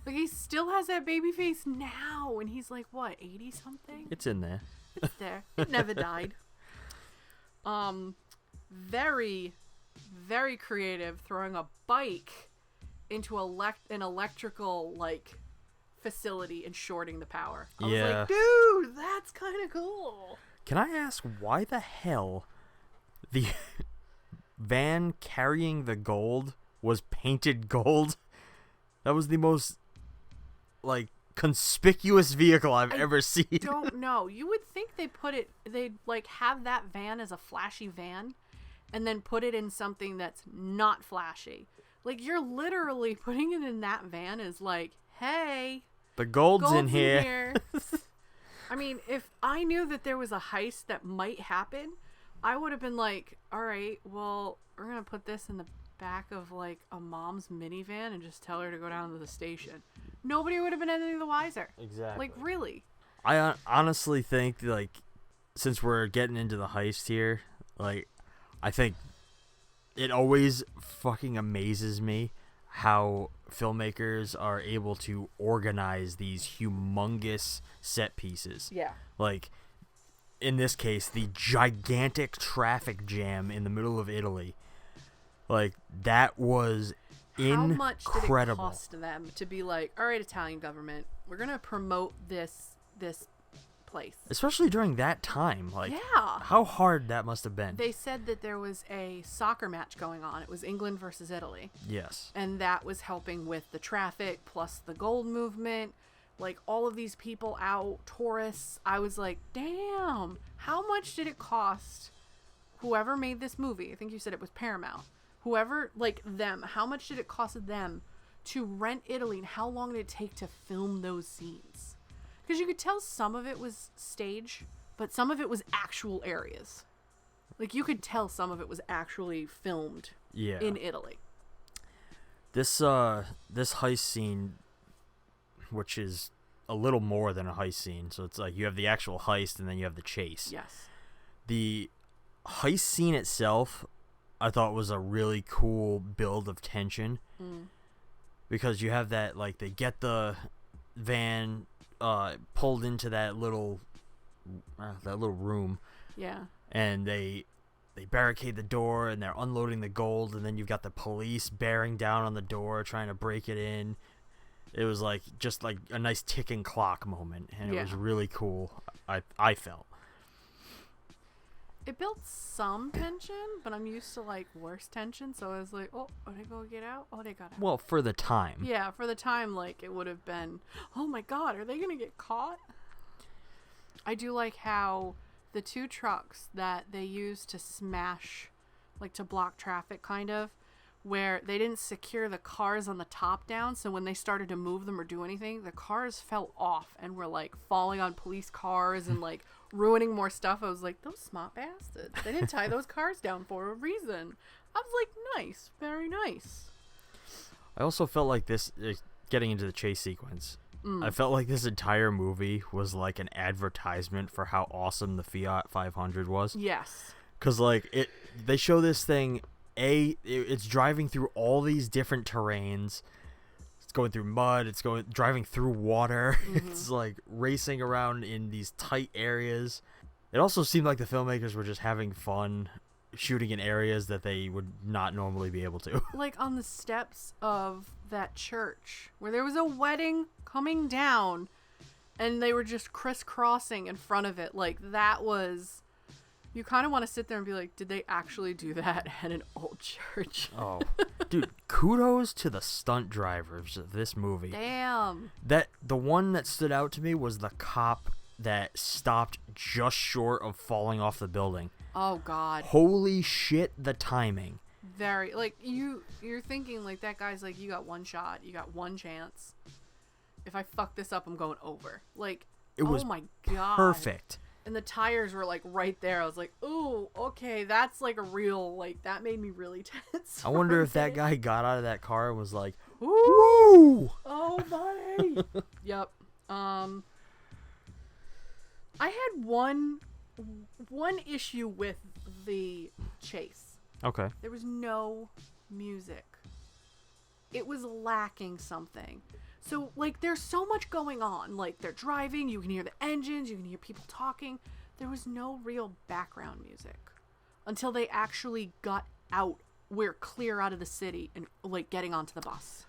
Like, he still has that baby face now, and he's like, what, 80-something? It's in there. It's there. It never died. Very, very creative, throwing a bike into an electrical, like, facility and shorting the power. I was like, dude, that's kind of cool. Can I ask why the hell the van carrying the gold was painted gold? That was the most, like, conspicuous vehicle I've ever seen. Don't know. You would think they'd like have that van as a flashy van and then put it in something that's not flashy. Like, you're literally putting it in that van as like, hey, the gold's in here. I mean, if I knew that there was a heist that might happen, I would have been like, all right, well, we're going to put this in the back of like a mom's minivan and just tell her to go down to the station. Nobody would have been anything the wiser. Exactly. Like, really. I honestly think, like, since we're getting into the heist here, like, I think it always fucking amazes me how filmmakers are able to organize these humongous set pieces. Yeah. Like, in this case, the gigantic traffic jam in the middle of Italy. Like, that was incredible. How much did it cost them to be like, all right, Italian government, we're going to promote this place? Especially during that time. Like, yeah. How hard that must have been. They said that there was a soccer match going on. It was England versus Italy. Yes. And that was helping with the traffic plus the gold movement. Like, all of these people out, tourists. I was like, damn, how much did it cost whoever made this movie? I think you said it was Paramount. Whoever, like, them, how much did it cost them to rent Italy, and how long did it take to film those scenes? Because you could tell some of it was stage, but some of it was actual areas. Like, you could tell some of it was actually filmed in Italy. This heist scene, which is a little more than a heist scene, so it's like you have the actual heist and then you have the chase. Yes. The heist scene itself, I thought, was a really cool build of tension. Because you have that, like, they get the van pulled into that little room. Yeah. And they barricade the door and they're unloading the gold, and then you've got the police bearing down on the door trying to break it in. It was like just like a nice ticking clock moment, and it was really cool. I felt. It built some tension, but I'm used to, like, worse tension, so I was like, oh, are they going to get out? Oh, they got out. Well, for the time. Yeah, for the time, like, it would have been, oh my god, are they going to get caught? I do like how the two trucks that they used to smash, like, to block traffic, kind of, where they didn't secure the cars on the top down, so when they started to move them or do anything, the cars fell off and were, like, falling on police cars and, like, ruining more stuff. I was like, those smart bastards. They didn't tie those cars down for a reason. I was like, nice. Very nice. I also felt like this, getting into the chase sequence, I felt like this entire movie was like an advertisement for how awesome the Fiat 500 was. Yes. Because, like, they show this thing, it's driving through all these different terrains, It's going through mud. It's driving through water. It's like racing around in these tight areas. It also seemed like the filmmakers were just having fun shooting in areas that they would not normally be able to. Like on the steps of that church where there was a wedding coming down and they were just crisscrossing in front of it. Like that was, you kind of want to sit there and be like, did they actually do that at an old church? Oh, dude, kudos to the stunt drivers of this movie. Damn. The one that stood out to me was the cop that stopped just short of falling off the building. Oh God. Holy shit, the timing. Very, like, you're thinking, like, that guy's like, you got one shot, you got one chance. If I fuck this up, I'm going over. Like, It was oh my God. perfect. And the tires were, like, right there. I was like, ooh, okay, that's, like, a real, like, that made me really tense. I wonder if that guy got out of that car and was like, woo! Oh, buddy! Yep. I had one issue with the chase. Okay. There was no music. It was lacking something. So, like, there's so much going on. Like, they're driving, you can hear the engines, you can hear people talking. There was no real background music until they actually got out. We're clear out of the city and, like, getting onto the bus.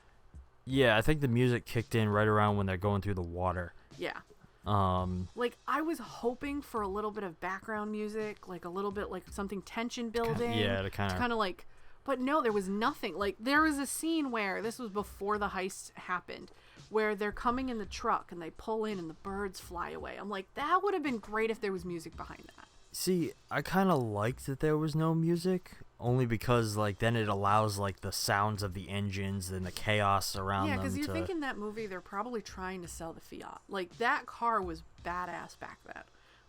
Yeah, I think the music kicked in right around when they're going through the water. Yeah. Like, I was hoping for a little bit of background music, like a little bit like something tension building. Yeah, to kind of like, but no, there was nothing. Like, there was a scene where, this was before the heist happened, where they're coming in the truck and they pull in and the birds fly away. I'm like, that would have been great if there was music behind that. See, I kind of liked that there was no music, only because, like, then it allows, like, the sounds of the engines and the chaos around them. Yeah, because you're thinking that movie, they're probably trying to sell the Fiat. Like, that car was badass back then.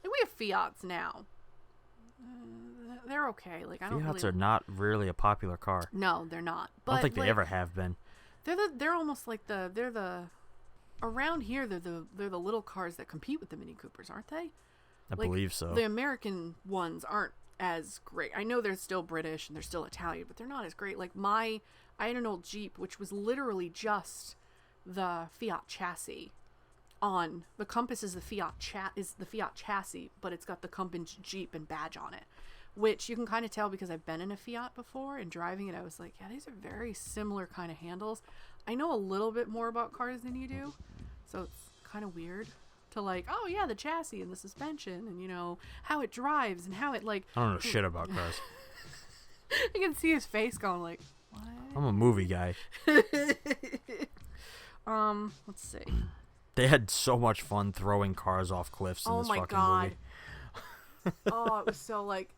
Like, we have Fiats now. They're okay. Like, I don't Fiats really... are not really a popular car. No, they're not. But, I don't think like, they ever have been. They're almost like around here, they're the little cars that compete with the Mini Coopers, aren't they? I believe so. The American ones aren't as great. I know they're still British and they're still Italian, but they're not as great. Like, I had an old Jeep, which was literally just the Fiat chassis. On the Compass is the Fiat chassis, but it's got the Compass Jeep and badge on it, which you can kind of tell because I've been in a Fiat before and driving it. I was like, yeah, these are very similar kind of handles. I know a little bit more about cars than you do, so it's kind of weird to, like, oh yeah, the chassis and the suspension and, you know, how it drives and how it, like, I don't know shit about cars. I can see his face going like, what? I'm a movie guy. Let's see. They had so much fun throwing cars off cliffs in this fucking movie. Oh, it was so, like,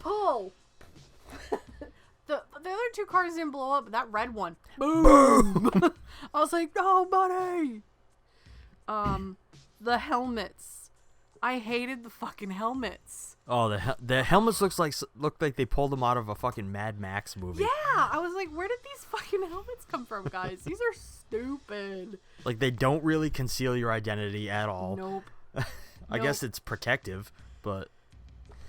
pull. The other two cars didn't blow up, but that red one, boom. I was like, no, buddy. The helmets. I hated the fucking helmets. Oh, the helmets looked like they pulled them out of a fucking Mad Max movie. Yeah, I was like, where did these fucking helmets come from, guys? These are stupid. Like, they don't really conceal your identity at all. Nope. I guess it's protective, but...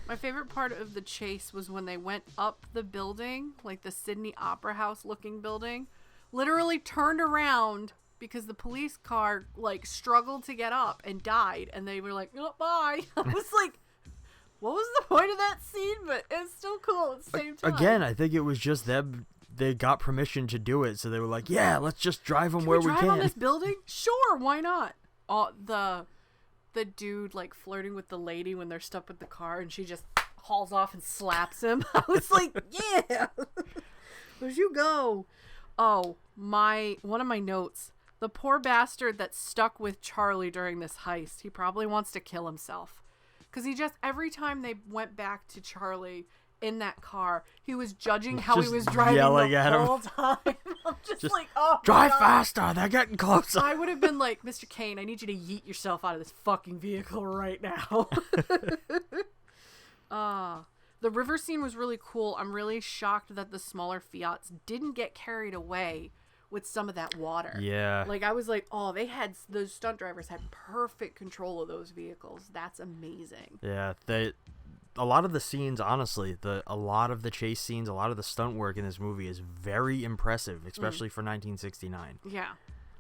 My favorite part of the chase was when they went up the building, like the Sydney Opera House looking building, literally turned around because the police car, like, struggled to get up and died, and they were like, oh, bye. I was like, what was the point of that scene? But it's still cool at the same time. Again, I think it was just them. They got permission to do it, so they were like, yeah, let's just drive them where we can. Drive on this building? Sure, why not? The dude, like, flirting with the lady when they're stuck with the car, and she just hauls off and slaps him. I was like, yeah. Where'd you go? Oh, one of my notes. The poor bastard that's stuck with Charlie during this heist. He probably wants to kill himself. Because he just, every time they went back to Charlie in that car, he was judging how he was driving the whole time. I'm just like, oh, drive God. faster, they're getting closer. I would have been like, Mr. Kane, I need you to yeet yourself out of this fucking vehicle right now. The river scene was really cool. I'm really shocked that the smaller Fiats didn't get carried away with some of that water. Yeah. Like, I was like, oh, those stunt drivers had perfect control of those vehicles. That's amazing. Yeah, a lot of the scenes, honestly, a lot of the chase scenes, a lot of the stunt work in this movie is very impressive, especially for 1969. Yeah.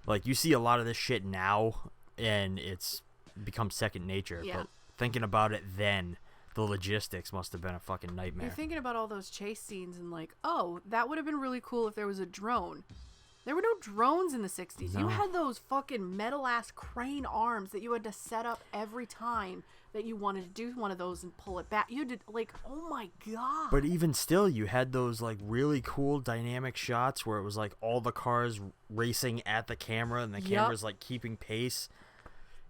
Like, you see a lot of this shit now, and it's become second nature. Yeah. But thinking about it then, the logistics must have been a fucking nightmare. You're thinking about all those chase scenes and like, oh, that would have been really cool if there was a drone. There were no drones in the 60s. No. You had those fucking metal-ass crane arms that you had to set up every time that you wanted to do one of those and pull it back. You did, like, oh my God. But even still, you had those, like, really cool dynamic shots where it was, like, all the cars racing at the camera and the camera's, like, keeping pace.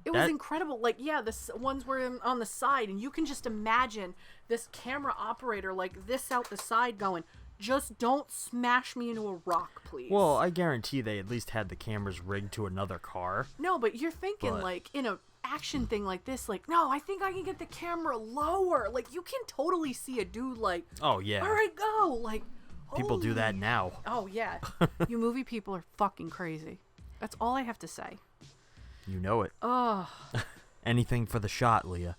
It was incredible. Like, yeah, the ones were on the side, and you can just imagine this camera operator, like, this out the side going, just don't smash me into a rock, please. Well, I guarantee they at least had the cameras rigged to another car. No, but you're thinking, like, in a action thing like this, like, no, I think I can get the camera lower. Like, you can totally see a dude, like, oh, yeah. All right, go. Like, people do that now. Oh, yeah. You movie people are fucking crazy. That's all I have to say. You know it. Oh. Anything for the shot, Leah.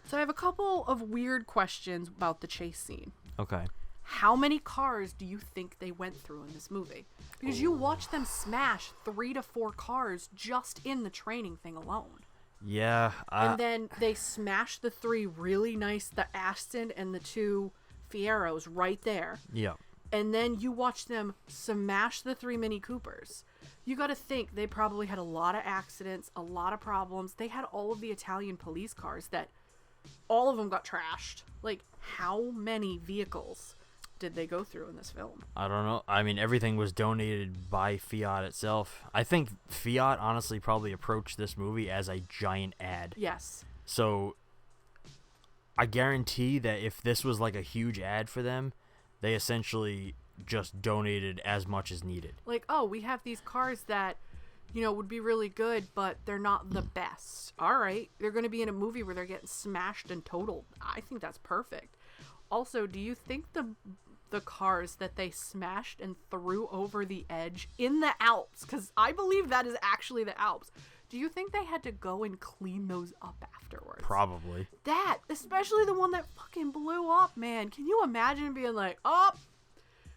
So I have a couple of weird questions about the chase scene. Okay. How many cars do you think they went through in this movie? Because you watch them smash 3 to 4 cars just in the training thing alone. Yeah. And then they smash the 3 really nice, the Aston and the 2 Fieros right there. Yeah. And then you watch them smash the 3 Mini Coopers. You got to think they probably had a lot of accidents, a lot of problems. They had all of the Italian police cars that all of them got trashed. Like, how many vehicles did they go through in this film? I don't know. I mean, everything was donated by Fiat itself. I think Fiat honestly probably approached this movie as a giant ad. Yes. So I guarantee that if this was like a huge ad for them, they essentially just donated as much as needed. Like, oh, we have these cars that, you know, would be really good, but they're not the best. All right. They're going to be in a movie where they're getting smashed and totaled. I think that's perfect. Also, do you think the cars that they smashed and threw over the edge in the Alps, because I believe that is actually the Alps, do you think they had to go and clean those up afterwards? Probably. That, especially the one that fucking blew up, man. Can you imagine being like, oh,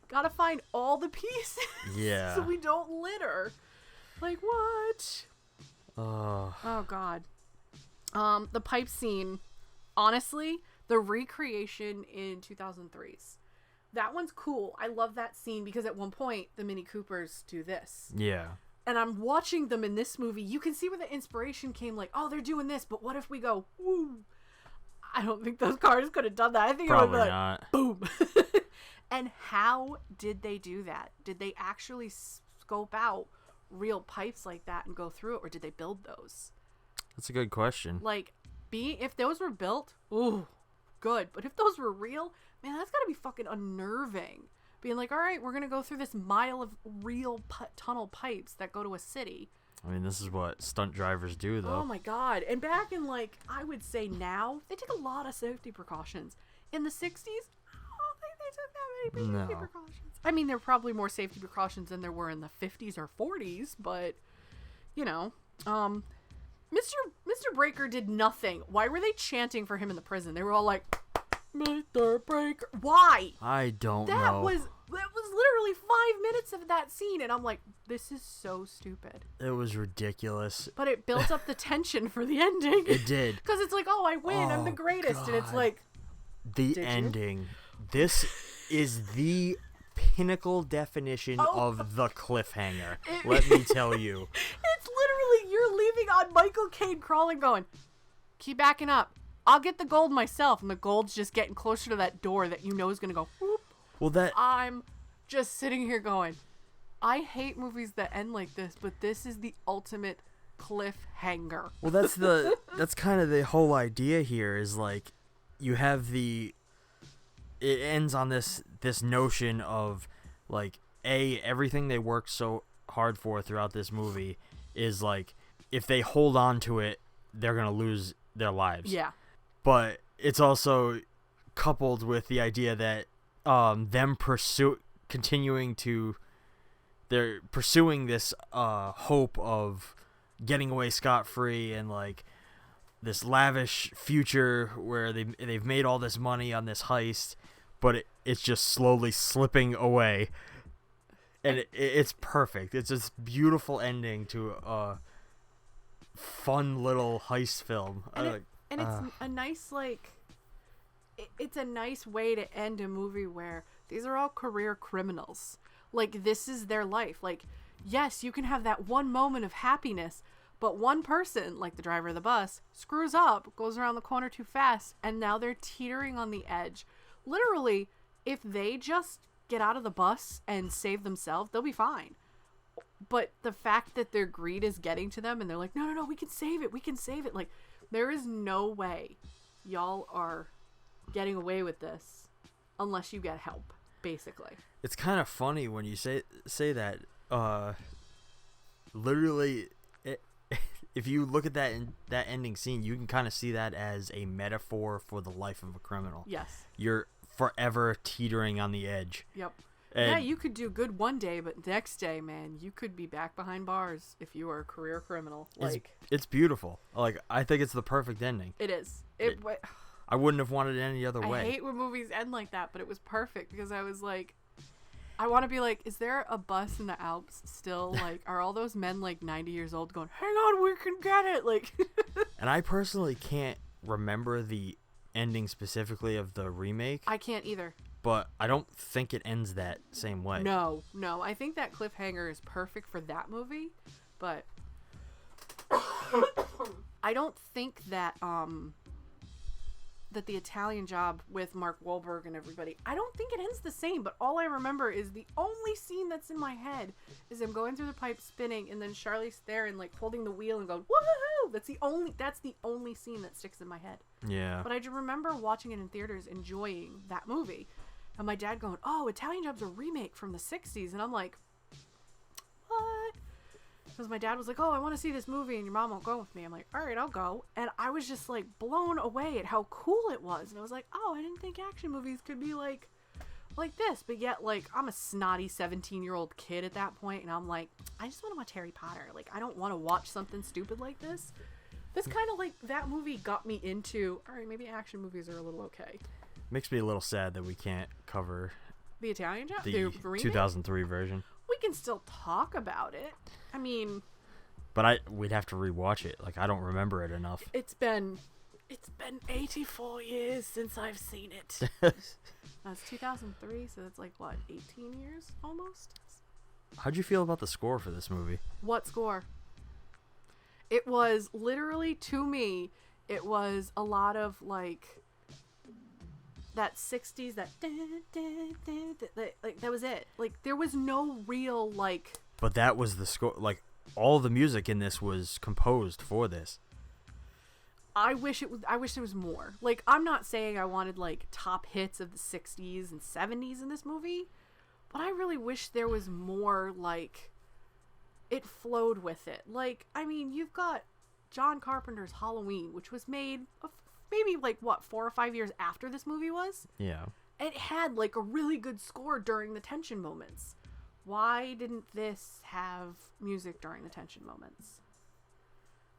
gotta find all the pieces Yeah. so we don't litter? Like, what? Oh, God. The pipe scene, honestly, the recreation in 2003's. That one's cool. I love that scene because at one point, the Mini Coopers do this. Yeah. And I'm watching them in this movie. You can see where the inspiration came, like, oh, they're doing this, but what if we go, woo? I don't think those cars could have done that. I think Probably it would be like, not. boom. And how did they do that? Did they actually scope out real pipes like that and go through it, or did they build those? That's a good question. Like, if those were built, ooh, good. But if those were real, man, that's gotta be fucking unnerving. Being like, all right, we're gonna go through this mile of real tunnel pipes that go to a city. I mean, this is what stunt drivers do, though. Oh my God. And back in, like, I would say now, they take a lot of safety precautions. In the 60s, I don't think they took that many safety precautions. I mean, there were probably more safety precautions than there were in the 50s or 40s, but, you know, Mr. Breaker did nothing. Why were they chanting for him in the prison? They were all like, Mr. Breaker. Why? I don't know. That was literally 5 minutes of that scene, and I'm like, this is so stupid. It was ridiculous. But it built up the tension for the ending. It did. Because it's like, oh, I win, I'm the greatest. God. And it's like, the ending. This is the pinnacle definition of the cliffhanger. Let me tell you. It's literally, you're leaving on Michael Caine crawling going, keep backing up. I'll get the gold myself. And the gold's just getting closer to that door that you know is going to go, whoop. Well, I'm just sitting here going, I hate movies that end like this, but this is the ultimate cliffhanger. Well, that's kind of the whole idea here is like you have it ends on this notion of like everything they worked so hard for throughout this movie is like if they hold on to it, they're going to lose their lives. Yeah. But it's also coupled with the idea that they're pursuing this hope of getting away scot-free and like this lavish future where they've made all this money on this heist, but it's just slowly slipping away. And it's perfect. It's this beautiful ending to a fun little heist film. And it's a nice, like, it's a nice way to end a movie where these are all career criminals. Like, this is their life. Like, yes, you can have that one moment of happiness, but one person, like the driver of the bus, screws up, goes around the corner too fast, and now they're teetering on the edge. Literally, if they just get out of the bus and save themselves, they'll be fine. But the fact that their greed is getting to them and they're like, no, we can save it. Like, there is no way y'all are getting away with this unless you get help, basically. It's kind of funny when you say that. Literally, if you look at that ending scene, you can kind of see that as a metaphor for the life of a criminal. Yes. You're forever teetering on the edge. Yep. And yeah, you could do good one day, but next day, man, you could be back behind bars if you are a career criminal. Like, it's beautiful. Like, I think it's the perfect ending. it is. I wouldn't have wanted it any other way. I hate when movies end like that, but it was perfect because I was like, I want to be like, is there a bus in the Alps still? Like, are all those men like 90 years old going, hang on, we can get it? Like, and I personally can't remember the ending specifically of the remake. I can't either. But I don't think it ends that same way. No. I think that cliffhanger is perfect for that movie, but I don't think that that the Italian Job with Mark Wahlberg and everybody, I don't think it ends the same, but all I remember is the only scene that's in my head is him going through the pipe spinning and then Charlize Theron like holding the wheel and going, woohoo! That's the only scene that sticks in my head. Yeah. But I just remember watching it in theaters, enjoying that movie. And my dad going, oh, Italian Job's a remake from the 60s. And I'm like, what? Because my dad was like, oh, I want to see this movie and your mom won't go with me. I'm like, all right, I'll go. And I was just like blown away at how cool it was. And I was like, oh, I didn't think action movies could be like this. But yet, like, I'm a snotty 17-year-old kid at that point. And I'm like, I just want to watch Harry Potter. Like, I don't want to watch something stupid like this. This kind of like, that movie got me into, all right, maybe action movies are a little okay. Makes me a little sad that we can't cover the Italian Job? The 2003 version. We can still talk about it. I mean, but we'd have to rewatch it. Like, I don't remember it enough. It's been 84 years since I've seen it. That's 2003, so that's like what, 18 years almost? How'd you feel about the score for this movie? What score? It was literally, to me, it was a lot of like that 60s, like that was it. Like, there was no real like. But that was the score. Like, all the music in this was composed for this. I wish there was more. Like, I'm not saying I wanted like top hits of the 60s and 70s in this movie, but I really wish there was more. Like, it flowed with it. Like, I mean, you've got John Carpenter's Halloween, which was made maybe like what, 4 or 5 years after this movie was. Yeah. It had like a really good score during the tension moments. Why didn't this have music during the tension moments?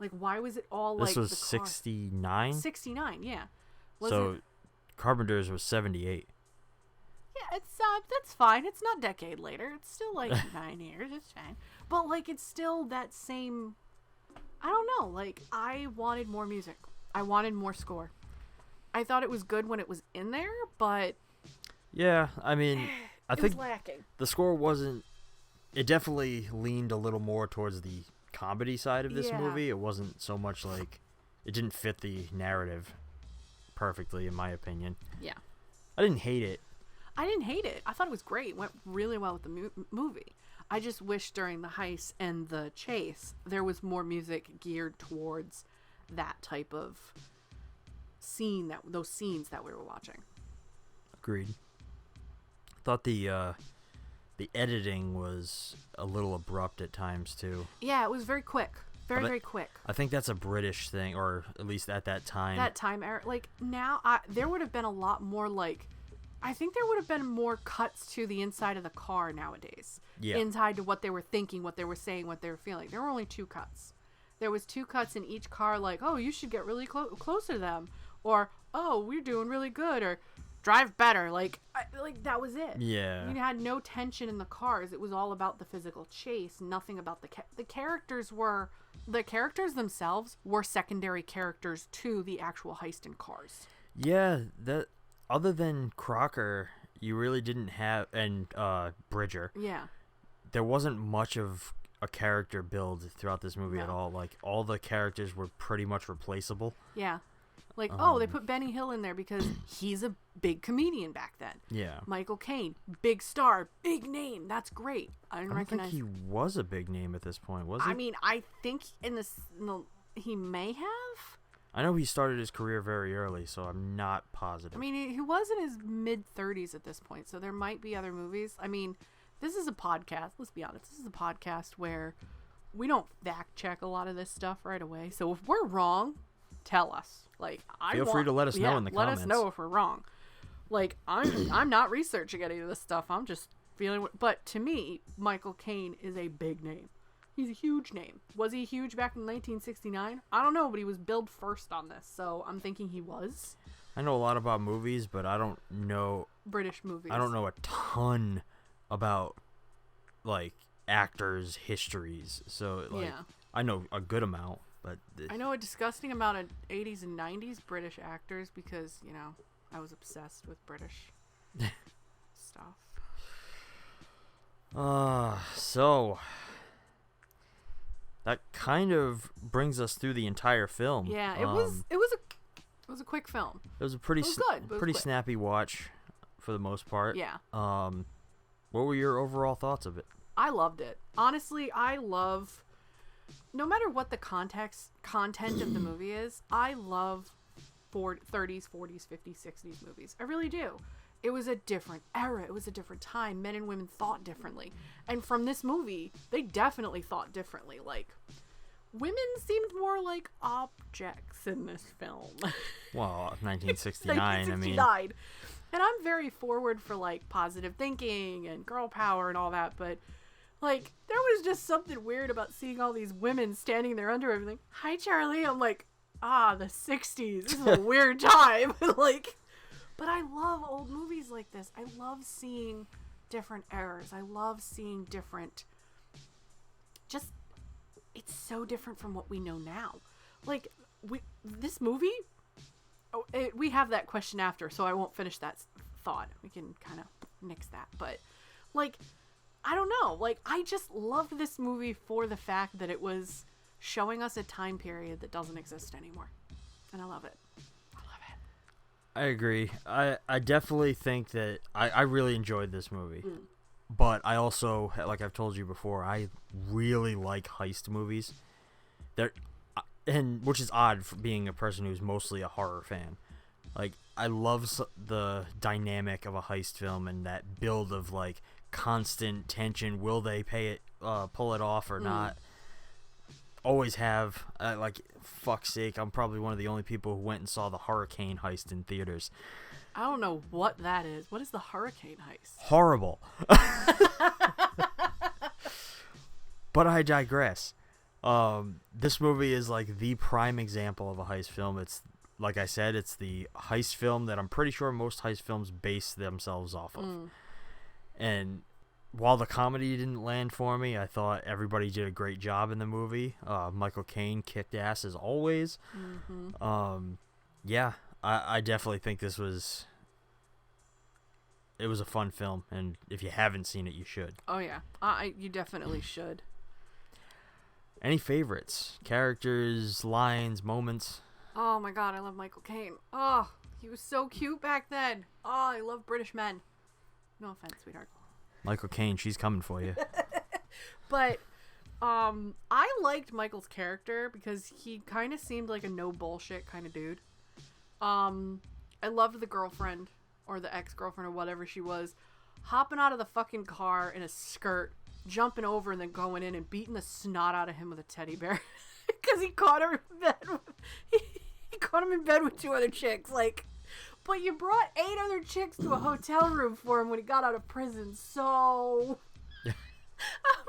Like, why was it all like... This was 69? 69, yeah. Carpenter's was 78. Yeah, it's that's fine. It's not a decade later. It's still like 9 years. It's fine. But like, it's still that same... I don't know. Like, I wanted more music. I wanted more score. I thought it was good when it was in there, but... Yeah, I mean... I think was lacking. The score wasn't... It definitely leaned a little more towards the comedy side of this movie. It wasn't so much like... It didn't fit the narrative perfectly, in my opinion. Yeah. I didn't hate it. I didn't hate it. I thought it was great. It went really well with the movie. I just wish during the heist and the chase, there was more music geared towards that type of scene, those scenes that we were watching. Agreed. Thought the editing was a little abrupt at times too. Yeah, it was very quick. Very quick. I think that's a British thing, or at least at that time. That time era. Like, now, there would have been a lot more, like... I think there would have been more cuts to the inside of the car nowadays. Yeah. Inside to what they were thinking, what they were saying, what they were feeling. There were only 2 cuts. There was 2 cuts in each car, like, oh, you should get really closer to them. Or, oh, we're doing really good. Or, drive better. Like that was it. Yeah. You had no tension in the cars. It was all about the physical chase. Nothing about the characters were... The characters themselves were secondary characters to the actual heist in Cars. Yeah, that... Other than Crocker, you really didn't have... And Bridger. Yeah. There wasn't much of a character build throughout this movie at all. Like, all the characters were pretty much replaceable. Yeah. Like, they put Benny Hill in there because he's a big comedian back then. Yeah. Michael Caine, big star, big name. That's great. I don't recognize... think he was a big name at this point, was he? I mean, I think he may have. I know he started his career very early, so I'm not positive. I mean, he was in his mid-30s at this point, so there might be other movies. I mean, this is a podcast. Let's be honest. This is a podcast where we don't fact-check a lot of this stuff right away. So if we're wrong, tell us. Like, Feel free to let us know in the comments. Let us know if we're wrong. Like, I'm not researching any of this stuff. I'm just feeling... But to me, Michael Caine is a big name. He's a huge name. Was he huge back in 1969? I don't know, but he was billed first on this, so I'm thinking he was. I know a lot about movies, but I don't know... British movies. I don't know a ton about, like, actors' histories. So, like, I know a good amount, but... I know a disgusting amount of 80s and 90s British actors because, you know, I was obsessed with British stuff. So... That kind of brings us through the entire film. Yeah, it was a quick film. It was a pretty quick. snappy watch for the most part. Yeah. What were your overall thoughts of it? I loved it. Honestly, I love, no matter what the content of the movie is, I love 30s, 40s, 50s, 60s movies. I really do. It was a different era. It was a different time. Men and women thought differently. And from this movie, they definitely thought differently. Like, women seemed more like objects in this film. Well, 1969, 1969. I mean. And I'm very forward for, like, positive thinking and girl power and all that, but, like, there was just something weird about seeing all these women standing there under everything. Hi, Charlie. I'm like, the 60s. This is a weird time. Like... But I love old movies like this. I love seeing different eras. I love seeing different... Just... It's so different from what we know now. Like, this movie... we have that question after, so I won't finish that thought. We can kind of nix that. But, like, I don't know. Like, I just loved this movie for the fact that it was showing us a time period that doesn't exist anymore. And I love it. I agree. I definitely think that I really enjoyed this movie. But I also, like I've told you before, I really like heist movies. And which is odd for being a person who's mostly a horror fan. Like, I love the dynamic of a heist film and that build of, like, constant tension. Will they pull it off or not? Always have. Like, fuck's sake, I'm probably one of the only people who went and saw the Hurricane heist in theaters. I don't know what that is. What is the Hurricane heist? Horrible. But I digress. This movie is, like, the prime example of a heist film. It's, like I said, it's the heist film that I'm pretty sure most heist films base themselves off of. And while the comedy didn't land for me, I thought everybody did a great job in the movie. Michael Caine kicked ass as always. Yeah, I definitely think it was a fun film, and if you haven't seen it, you should. Oh yeah, you definitely should. Any favorites? Characters, lines, moments? Oh my god, I love Michael Caine. Oh, he was so cute back then. Oh, I love British men. No offense, sweetheart. Michael Caine, she's coming for you. But I liked Michael's character because he kind of seemed like a no bullshit kind of dude. I loved the girlfriend or the ex-girlfriend or whatever she was hopping out of the fucking car in a skirt, jumping over and then going in and beating the snot out of him with a teddy bear because he caught her in bed. He caught him in bed with 2 other chicks. Like, but you brought 8 other chicks to a hotel room for him when he got out of prison, so... I'm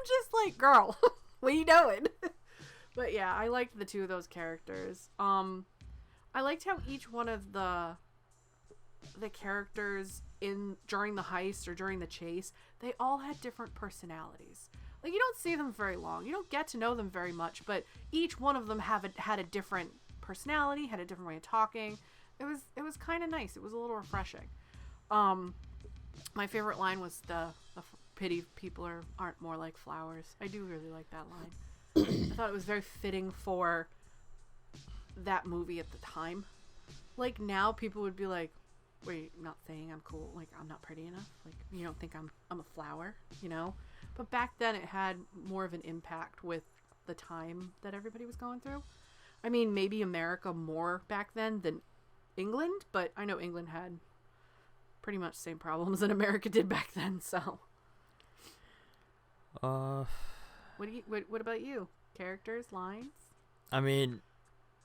just like, girl, what are you doing? But yeah, I liked the 2 of those characters. I liked how each one of the the characters during the heist or during the chase, they all had different personalities. Like, you don't see them very long. You don't get to know them very much, but each one of them had a different personality, had a different way of talking. It was kind of nice. It was a little refreshing. My favorite line was the pity people aren't more like flowers. I do really like that line. I thought it was very fitting for that movie at the time. Like, now people would be like, wait, not saying I'm cool, like I'm not pretty enough, like you don't think I'm a flower, you know? But back then it had more of an impact with the time that everybody was going through. I mean, maybe America more back then than England, but I know England had pretty much the same problems that America did back then, so. What about you? Characters, lines? I mean,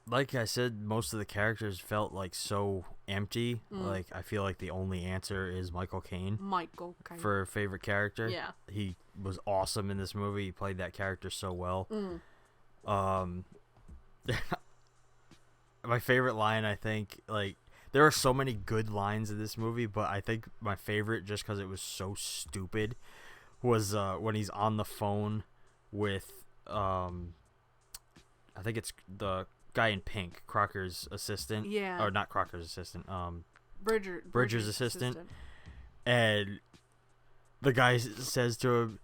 like I said, most of the characters felt like so empty. Like, I feel like the only answer is Michael Caine. For favorite character. Yeah. He was awesome in this movie. He played that character so well. My favorite line, I think, like, there are so many good lines in this movie, but I think my favorite, just because it was so stupid, was when he's on the phone with, I think it's the guy in pink, Crocker's assistant. Yeah. Or not Crocker's assistant. Bridger's assistant. And the guy says to him,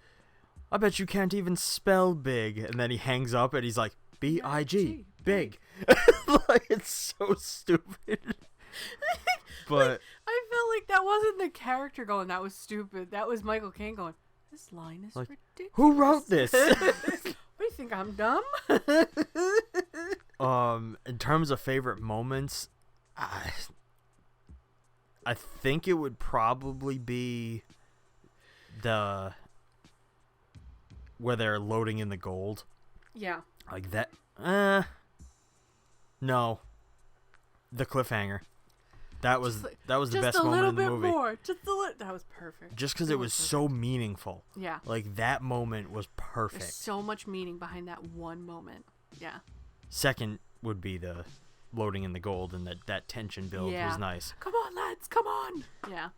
I bet you can't even spell big. And then he hangs up and he's like, B-I-G, big. Like, it's so stupid. But like, I felt like that wasn't the character going, that was stupid. That was Michael Caine going, this line is like, ridiculous. Who wrote this? What do you think, I'm dumb? In terms of favorite moments, I think it would probably be where they're loading in the gold. Yeah. Like that. No. The cliffhanger. That was the best moment in the movie. That was perfect. Just because it was so meaningful. Yeah. Like, that moment was perfect. There's so much meaning behind that one moment. Yeah. Second would be the loading in the gold, and that tension build was nice. Come on, lads, come on. Yeah.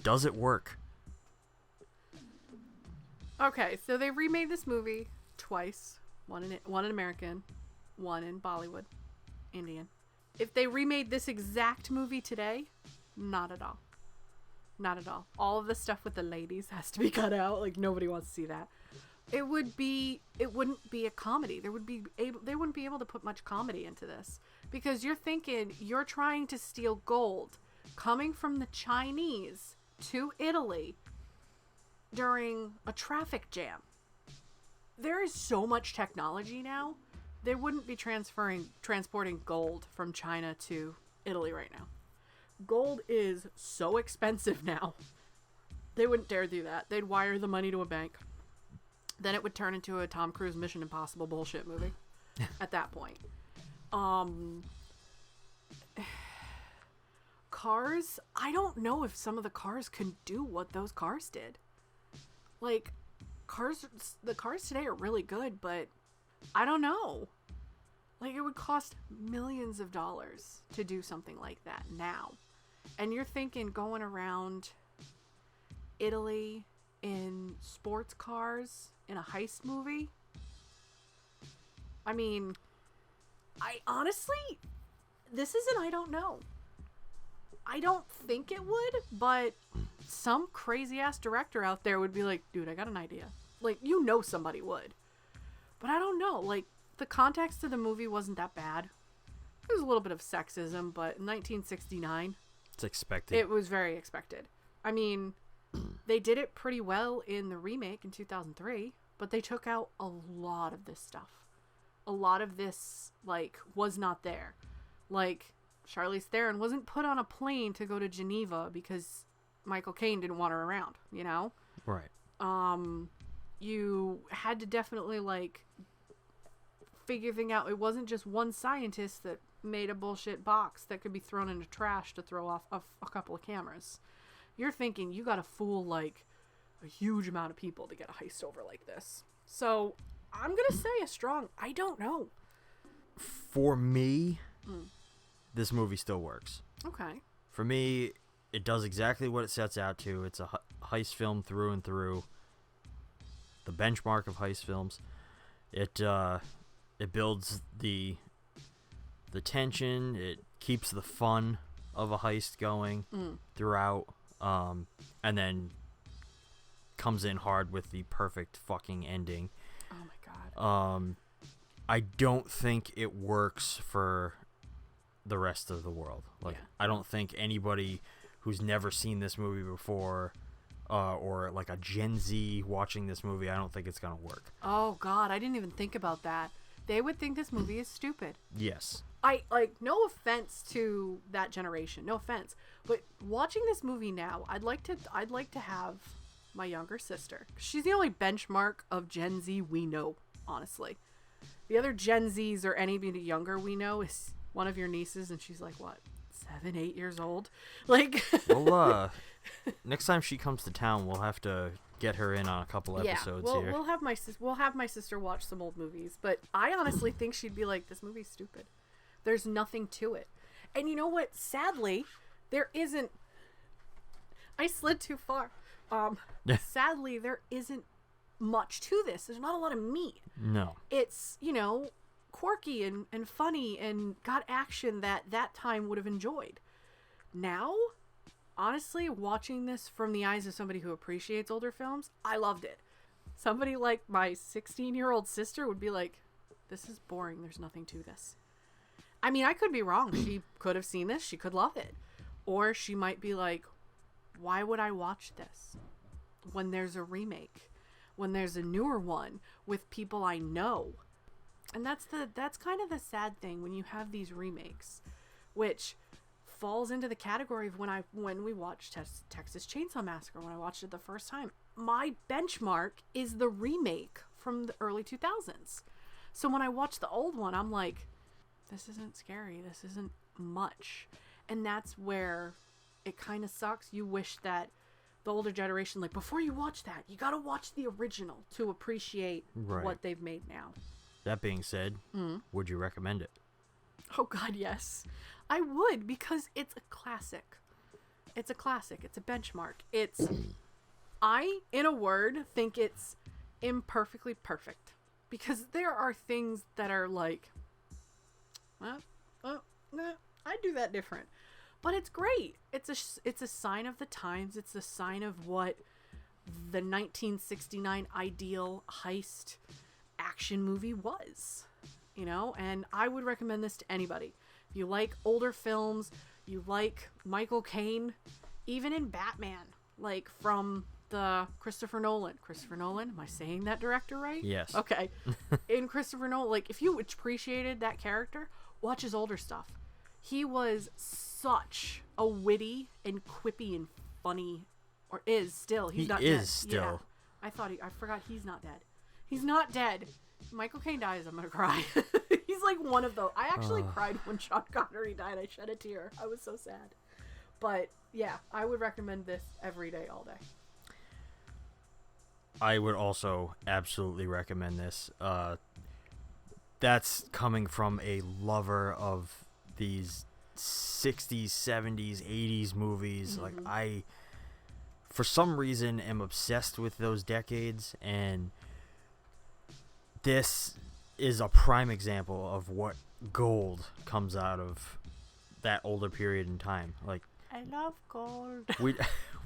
Does it work? Okay, so they remade this movie twice. One in American, one in Bollywood, Indian. If they remade this exact movie today, not at all. Not at all. All of the stuff with the ladies has to be cut out. Like, nobody wants to see that. It wouldn't be a comedy. They wouldn't be able to put much comedy into this, because you're thinking you're trying to steal gold coming from the Chinese to Italy during a traffic jam. There is so much technology now. They wouldn't be transporting gold from China to Italy right now. Gold is so expensive now. They wouldn't dare do that. They'd wire the money to a bank. Then it would turn into a Tom Cruise Mission Impossible bullshit movie at that point. Cars, I don't know if some of the cars can do what those cars did. Like, the cars today are really good, but I don't know. Like, it would cost millions of dollars to do something like that now. And you're thinking going around Italy in sports cars in a heist movie? I mean, I honestly, this is an I don't know. I don't think it would, but some crazy ass director out there would be like, dude, I got an idea. Like, you know somebody would. But I don't know. Like, the context of the movie wasn't that bad. There was a little bit of sexism, but in 1969... It's expected. It was very expected. I mean, they did it pretty well in the remake in 2003, but they took out a lot of this stuff. A lot of this, like, was not there. Like, Charlize Theron wasn't put on a plane to go to Geneva because Michael Caine didn't want her around, you know? Right. You had to definitely, like, figure things out. It wasn't just one scientist that made a bullshit box that could be thrown into trash to throw off a couple of cameras. You're thinking you gotta fool, like, a huge amount of people to get a heist over like this. So, I'm gonna say a strong I don't know. For me, this movie still works. Okay. For me, it does exactly what it sets out to. It's a heist film through and through. The benchmark of heist films. It builds the tension. It keeps the fun of a heist going throughout, and then comes in hard with the perfect fucking ending. Oh my god. I don't think it works for the rest of the world. Like, I don't think anybody who's never seen this movie before, or like a Gen Z watching this movie, I don't think it's gonna work. Oh god, I didn't even think about that. They would think this movie is stupid. Yes. No offense to that generation, no offense, but watching this movie now, I'd like to have my younger sister. She's the only benchmark of Gen Z we know, honestly. The other Gen Zs or anybody younger we know is one of your nieces, and she's like, what, 7, 8 years old? Like, well, next time she comes to town, we'll have to get her in on a couple episodes here. We'll have my sister watch some old movies, but I honestly think she'd be like, this movie's stupid. There's nothing to it. And you know what? Sadly, there isn't. I slid too far. Sadly, there isn't much to this. There's not a lot of meat. No. It's, quirky and funny and got action that time would have enjoyed. Now, honestly, watching this from the eyes of somebody who appreciates older films, I loved it. Somebody like my 16-year-old sister would be like, this is boring. There's nothing to this. I mean, I could be wrong. She could have seen this. She could love it. Or she might be like, why would I watch this when there's a remake, when there's a newer one with people I know? And that's kind of the sad thing when you have these remakes, which falls into the category of when we watched Texas Chainsaw Massacre, when I watched it the first time. My benchmark is the remake from the early 2000s. So when I watch the old one, I'm like, this isn't scary. This isn't much. And that's where it kind of sucks. You wish that the older generation, like, before you watch that, you got to watch the original to appreciate what they've made now. That being said, would you recommend it? Oh, God, yes. I would, because it's a classic. It's a classic. It's a benchmark. I, in a word, think it's imperfectly perfect. Because there are things that are like, I'd do that different. But it's great. It's a sign of the times. It's a sign of what the 1969 ideal heist action movie was. And I would recommend this to anybody. If you like older films, you like Michael Caine, even in Batman, like from the Christopher Nolan, am I saying that director right? Yes. Okay. In Christopher Nolan, like, if you appreciated that character, watch his older stuff. He was such a witty and quippy and funny, or is still. He's not dead. He is still. Yeah. I forgot he's not dead. He's not dead. Michael Caine dies, I'm gonna cry. He's like one of those. I actually cried when Sean Connery died. I shed a tear. I was so sad. But yeah, I would recommend this every day, all day. I would also absolutely recommend this. That's coming from a lover of these 60s, 70s, 80s movies. Like, I, for some reason, am obsessed with those decades, and this is a prime example of what gold comes out of that older period in time. Like, I love gold.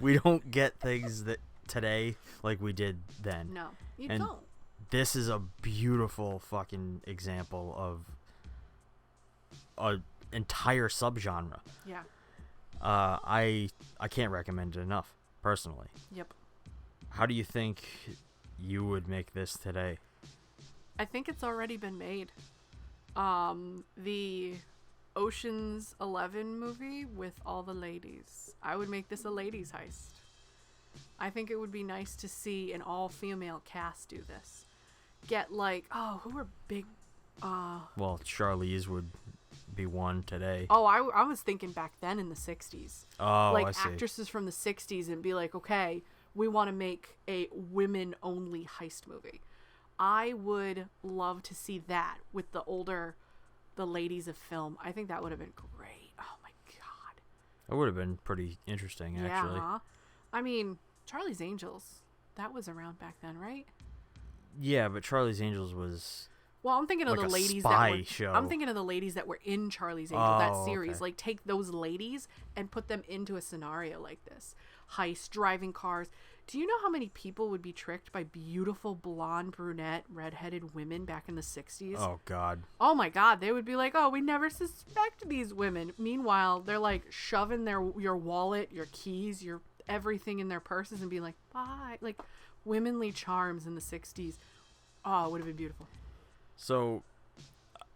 we don't get things that today like we did then. No, you and don't. This is a beautiful fucking example of a entire subgenre. Yeah. I can't recommend it enough, personally. Yep. How do you think you would make this today? I think it's already been made. The Ocean's 11 movie with all the ladies. I would make this a ladies heist. I think it would be nice to see an all-female cast do this. Get like, who are big? Well, Charlize would be one today. Oh, I was thinking back then in the 60s. Oh, like I see. Actresses from the 60s, and be like, okay, we want to make a women-only heist movie. I would love to see that with the ladies of film. I think that would have been great. Oh my god. That would have been pretty interesting, actually. Yeah. I mean, Charlie's Angels, that was around back then, right? Yeah, but Charlie's Angels was... Well, I'm thinking of like the a ladies spy that were. show. I'm thinking of the ladies that were in Charlie's Angels, that Oh, series. okay. Like, take those ladies and put them into a scenario like this: heist, driving cars. Do you know how many people would be tricked by beautiful blonde, brunette, redheaded women back in the '60s? Oh, God. Oh my God, they would be like, "Oh, we never suspect these women." Meanwhile, they're like shoving your wallet, your keys, your everything in their purses, and being like, "Bye." Like, womanly charms in the '60s. Oh, it would have been beautiful. So,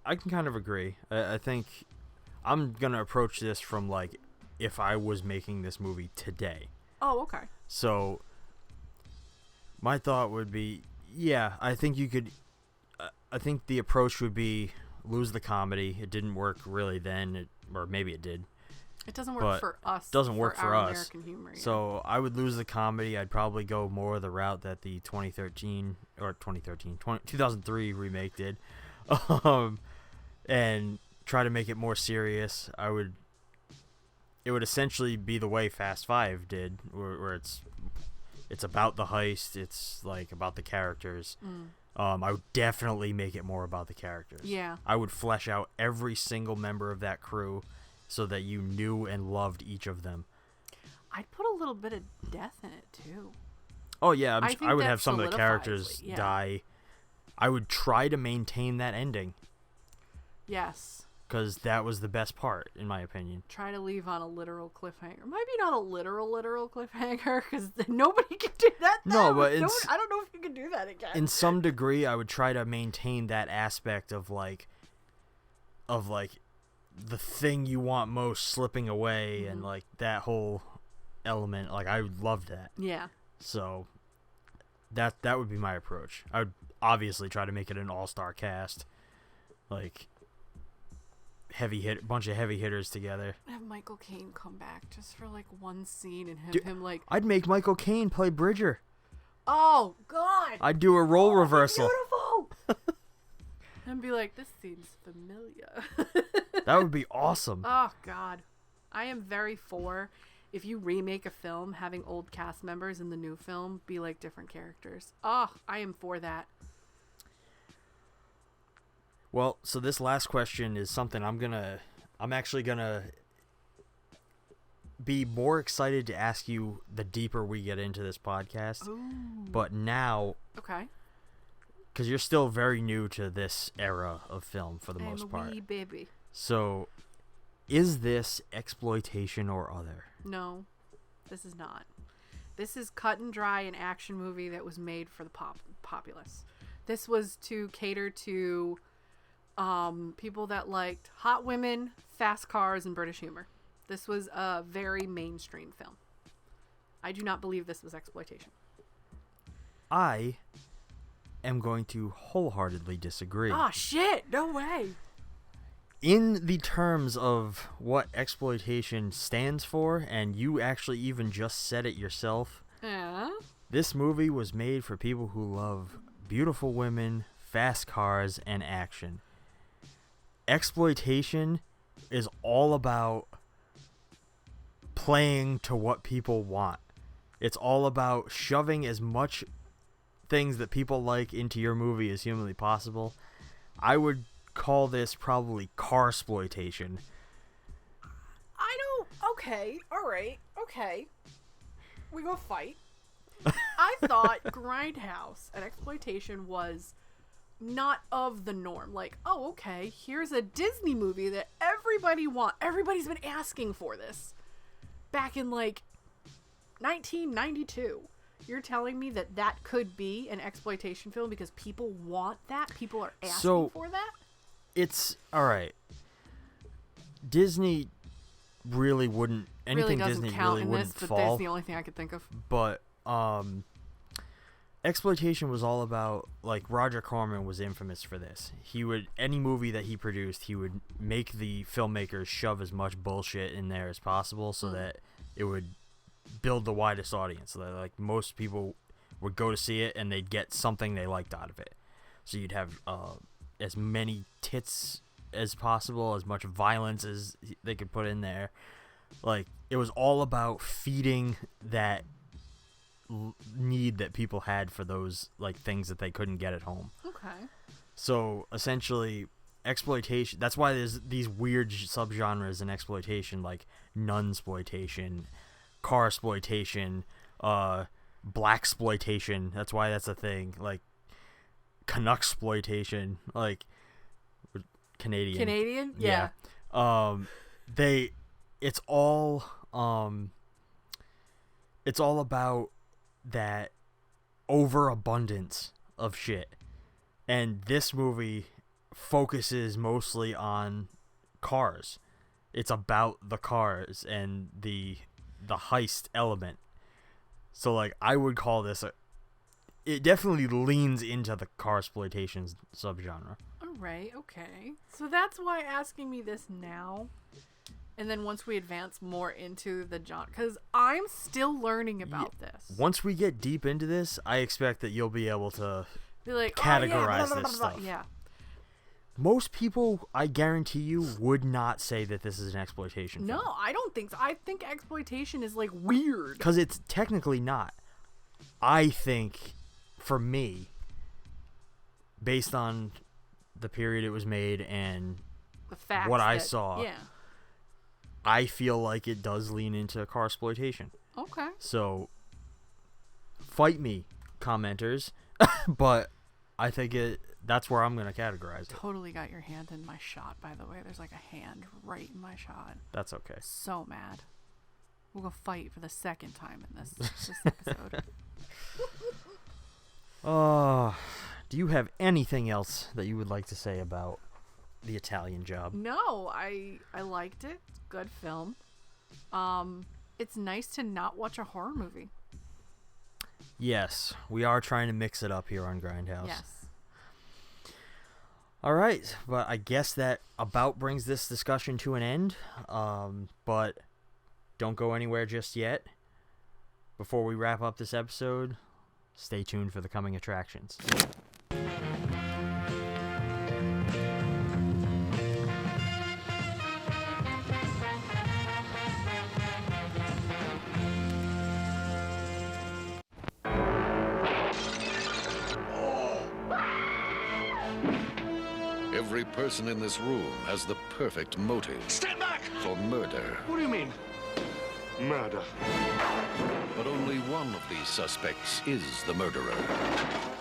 I can kind of agree. I think I'm going to approach this from, like, if I was making this movie today. Oh, okay. So, my thought would be, yeah, I think you could... I think the approach would be lose the comedy. It didn't work really then, or maybe it did. It doesn't work But for us. doesn't work for our us. American humor, yeah. So I would lose the comedy. I'd probably go more the route that the 2003 remake did, and try to make it more serious. It would essentially be the way Fast Five did, where it's about the heist. It's like about the characters. I would definitely make it more about the characters. Yeah. I would flesh out every single member of that crew so that you knew and loved each of them. I'd put a little bit of death in it too. Oh, yeah. I think I would that have some of the solidifies characters it, yeah. die. I would try to maintain that ending Yes. because that was the best part, in my opinion. Try to leave on a literal cliffhanger. Maybe not a literal cliffhanger, because nobody can do that. No, then. but I it's- don't know if you can do that again. In some degree, I would try to maintain that aspect of the thing you want most slipping away and like that whole element. Like, I loved that. Yeah. So that would be my approach. I would obviously try to make it an all-star cast, like bunch of heavy hitters together. Have Michael Caine come back just for like one scene and have Dude, him like, I'd make Michael Caine play Bridger. oh God, I'd do a role reversal. beautiful, and be like, this seems familiar. That would be awesome. Oh God, I am very for if you remake a film, having old cast members in the new film be like different characters. Oh, I am for that. Well, so this last question is something I'm actually gonna be more excited to ask you the deeper we get into this podcast. Ooh. But now, Okay. because you're still very new to this era of film for the I'm most a part. wee baby. So, is this exploitation or other? No, this is not. This is cut and dry an action movie that was made for the populace. This was to cater to people that liked hot women, fast cars, and British humor. This was a very mainstream film. I do not believe this was exploitation. I am going to wholeheartedly disagree. Ah, shit! No way! In the terms of what exploitation stands for, and you actually even just said it yourself, Yeah? this movie was made for people who love beautiful women, fast cars, and action. Exploitation is all about playing to what people want. It's all about shoving as much things that people like into your movie as humanly possible. I would call this probably car-sploitation. I don't... Okay, alright, okay. We gonna fight. I thought Grindhouse and exploitation was not of the norm. Like, oh, okay, here's a Disney movie that everybody's been asking for this. Back in, like, 1992. You're telling me that could be an exploitation film because people want that? People are asking for that? It's... Alright. Disney really wouldn't... Anything Really doesn't Disney count really in wouldn't this, but fall. that's the only thing I could think of. But exploitation was all about, like, Roger Corman was infamous for this. Any movie that he produced, he would make the filmmakers shove as much bullshit in there as possible so that it would build the widest audience, so that, like, most people would go to see it and they'd get something they liked out of it. So you'd have as many tits as possible, as much violence as they could put in there. Like, it was all about feeding that need that people had for those like things that they couldn't get at home. Okay. So essentially, exploitation. That's why there's these weird subgenres in exploitation, like nunsploitation, car exploitation, black exploitation. That's why that's a thing. Like Canuck exploitation, like Canadian. Canadian, yeah. It's all about that overabundance of shit, and this movie focuses mostly on cars. It's about the cars and the heist element. So like I would call this it definitely leans into the car exploitation subgenre. All right, okay. So that's why asking me this now, and then once we advance more into the genre, because I'm still learning about this. Once we get deep into this, I expect that you'll be able to be like, categorize blah, blah, this blah, stuff. Yeah. Most people, I guarantee you, would not say that this is an exploitation No, film. I don't think so. I think exploitation is like weird. Because it's technically not. I think, for me, based on the period it was made and The facts what I saw, yeah. I feel like it does lean into car exploitation. Okay. So, fight me, commenters, but I think that's where I'm going to categorize it. Totally got your hand in my shot, by the way. There's like a hand right in my shot. That's okay. So mad. We'll go fight for the second time in this episode. Do you have anything else that you would like to say about The Italian Job? No, I liked it. Good film. It's nice to not watch a horror movie. Yes, we are trying to mix it up here on Grindhouse. Yes. All right, but I guess that about brings this discussion to an end. But don't go anywhere just yet. Before we wrap up this episode, stay tuned for the coming attractions. Every person in this room has the perfect motive. Stand back! For murder. What do you mean? Murder. But only one of these suspects is the murderer.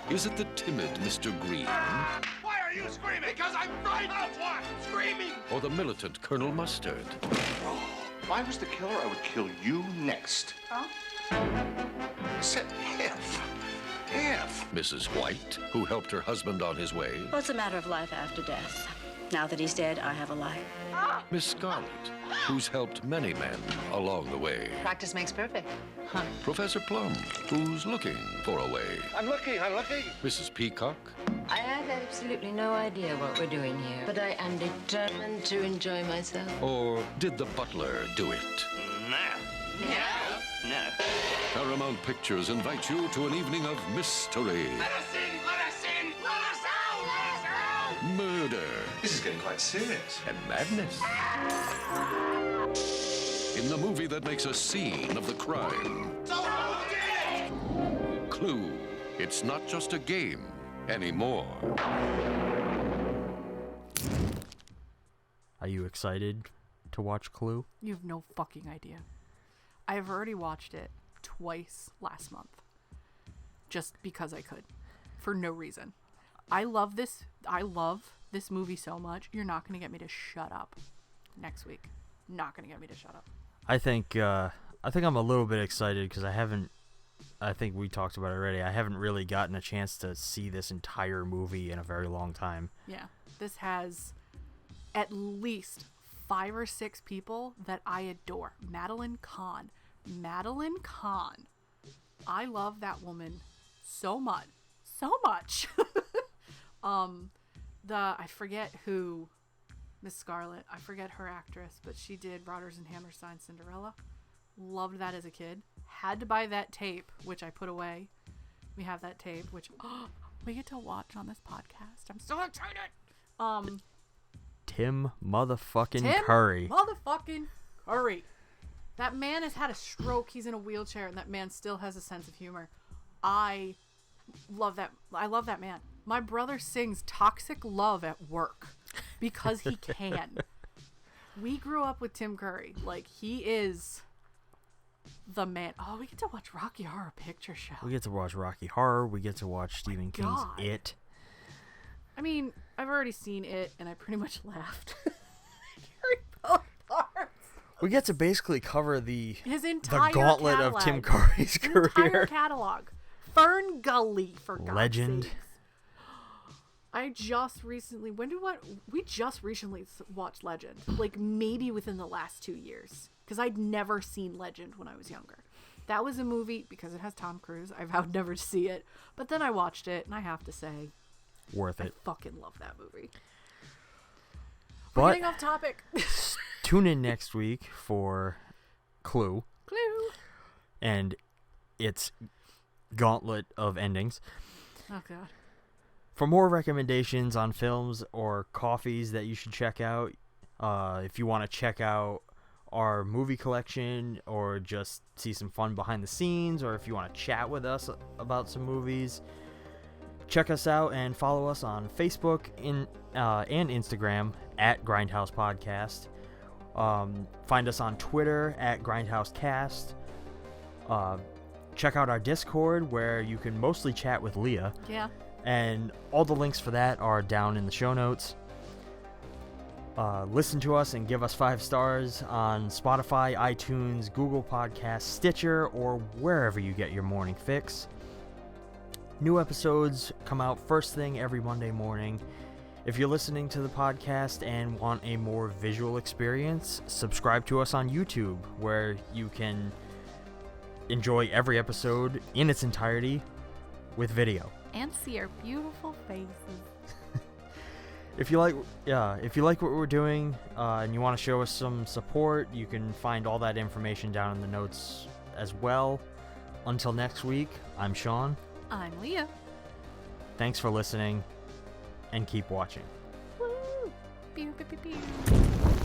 Is it the timid Mr. Green? Why are you screaming? Because I'm frightened of what? Screaming! Or the militant Colonel Mustard? If I was the killer, I would kill you next. Huh? Said if. Mrs. White, who helped her husband on his way? Well, it's a matter of life after death. Now that he's dead, I have a life. Miss Scarlet, who's helped many men along the way? Practice makes perfect. Huh. Professor Plum, who's looking for a way? I'm looking. Mrs. Peacock? I have absolutely no idea what we're doing here, but I am determined to enjoy myself. Or did the butler do it? No. Paramount Pictures invites you to an evening of mystery, Let us in! Let us in! Let us out! Let us out! murder, This is getting quite serious. and madness. In the movie that makes a scene of the crime, So who did it? Clue. It's not just a game anymore. Are you excited to watch Clue? You have no fucking idea. I have already watched it twice last month. Just because I could. For no reason. I love this movie so much. You're not going to get me to shut up next week. Not going to get me to shut up. I think I'm a little bit excited because I think we talked about it already. I haven't really gotten a chance to see this entire movie in a very long time. Yeah. This has at least 5 or 6 people that I adore. Madeline Kahn. I love that woman so much. I forget who Miss Scarlet. I forget her actress, but she did Rodgers and Hammerstein Cinderella. Loved that as a kid. Had to buy that tape, which I put away. We have that tape, which we get to watch on this podcast. I'm so excited. Tim motherfucking Tim Curry. motherfucking Curry. That man has had a stroke. He's in a wheelchair, and that man still has a sense of humor. I love that. I love that man. My brother sings Toxic Love at work because he can. We grew up with Tim Curry. Like, he is the man. Oh, we get to watch Rocky Horror Picture Show. We get to watch Rocky Horror. We get to watch Stephen King's It. I mean, I've already seen It, and I pretty much laughed. During both parts. We get to basically cover his entire gauntlet catalog. of Tim Curry's career. Entire catalog. Fern Gully, for God's Legend. sakes. I just recently, we just recently watched Legend. Like, maybe within the last 2 years. Because I'd never seen Legend when I was younger. That was a movie, because it has Tom Cruise, I vowed never to see it. But then I watched it, and I have to say, worth it. I fucking love that movie. But we're getting off topic. Tune in next week for Clue. And its gauntlet of endings. Oh, God. For more recommendations on films or coffees that you should check out, if you want to check out our movie collection or just see some fun behind the scenes, or if you want to chat with us about some movies, check us out and follow us on Facebook and Instagram at Grindhouse Podcast. Find us on Twitter at GrindhouseCast. Check out our Discord, where you can mostly chat with Leah. Yeah. And all the links for that are down in the show notes. Listen to us and give us 5 stars on Spotify, iTunes, Google Podcasts, Stitcher, or wherever you get your morning fix. New episodes come out first thing every Monday morning. If you're listening to the podcast and want a more visual experience, subscribe to us on YouTube, where you can enjoy every episode in its entirety with video. And see our beautiful faces. If you like what we're doing and you want to show us some support, you can find all that information down in the notes as well. Until next week, I'm Shawn. I'm Leah. Thanks for listening, and keep watching. Woo! Pew, pew, pew, pew.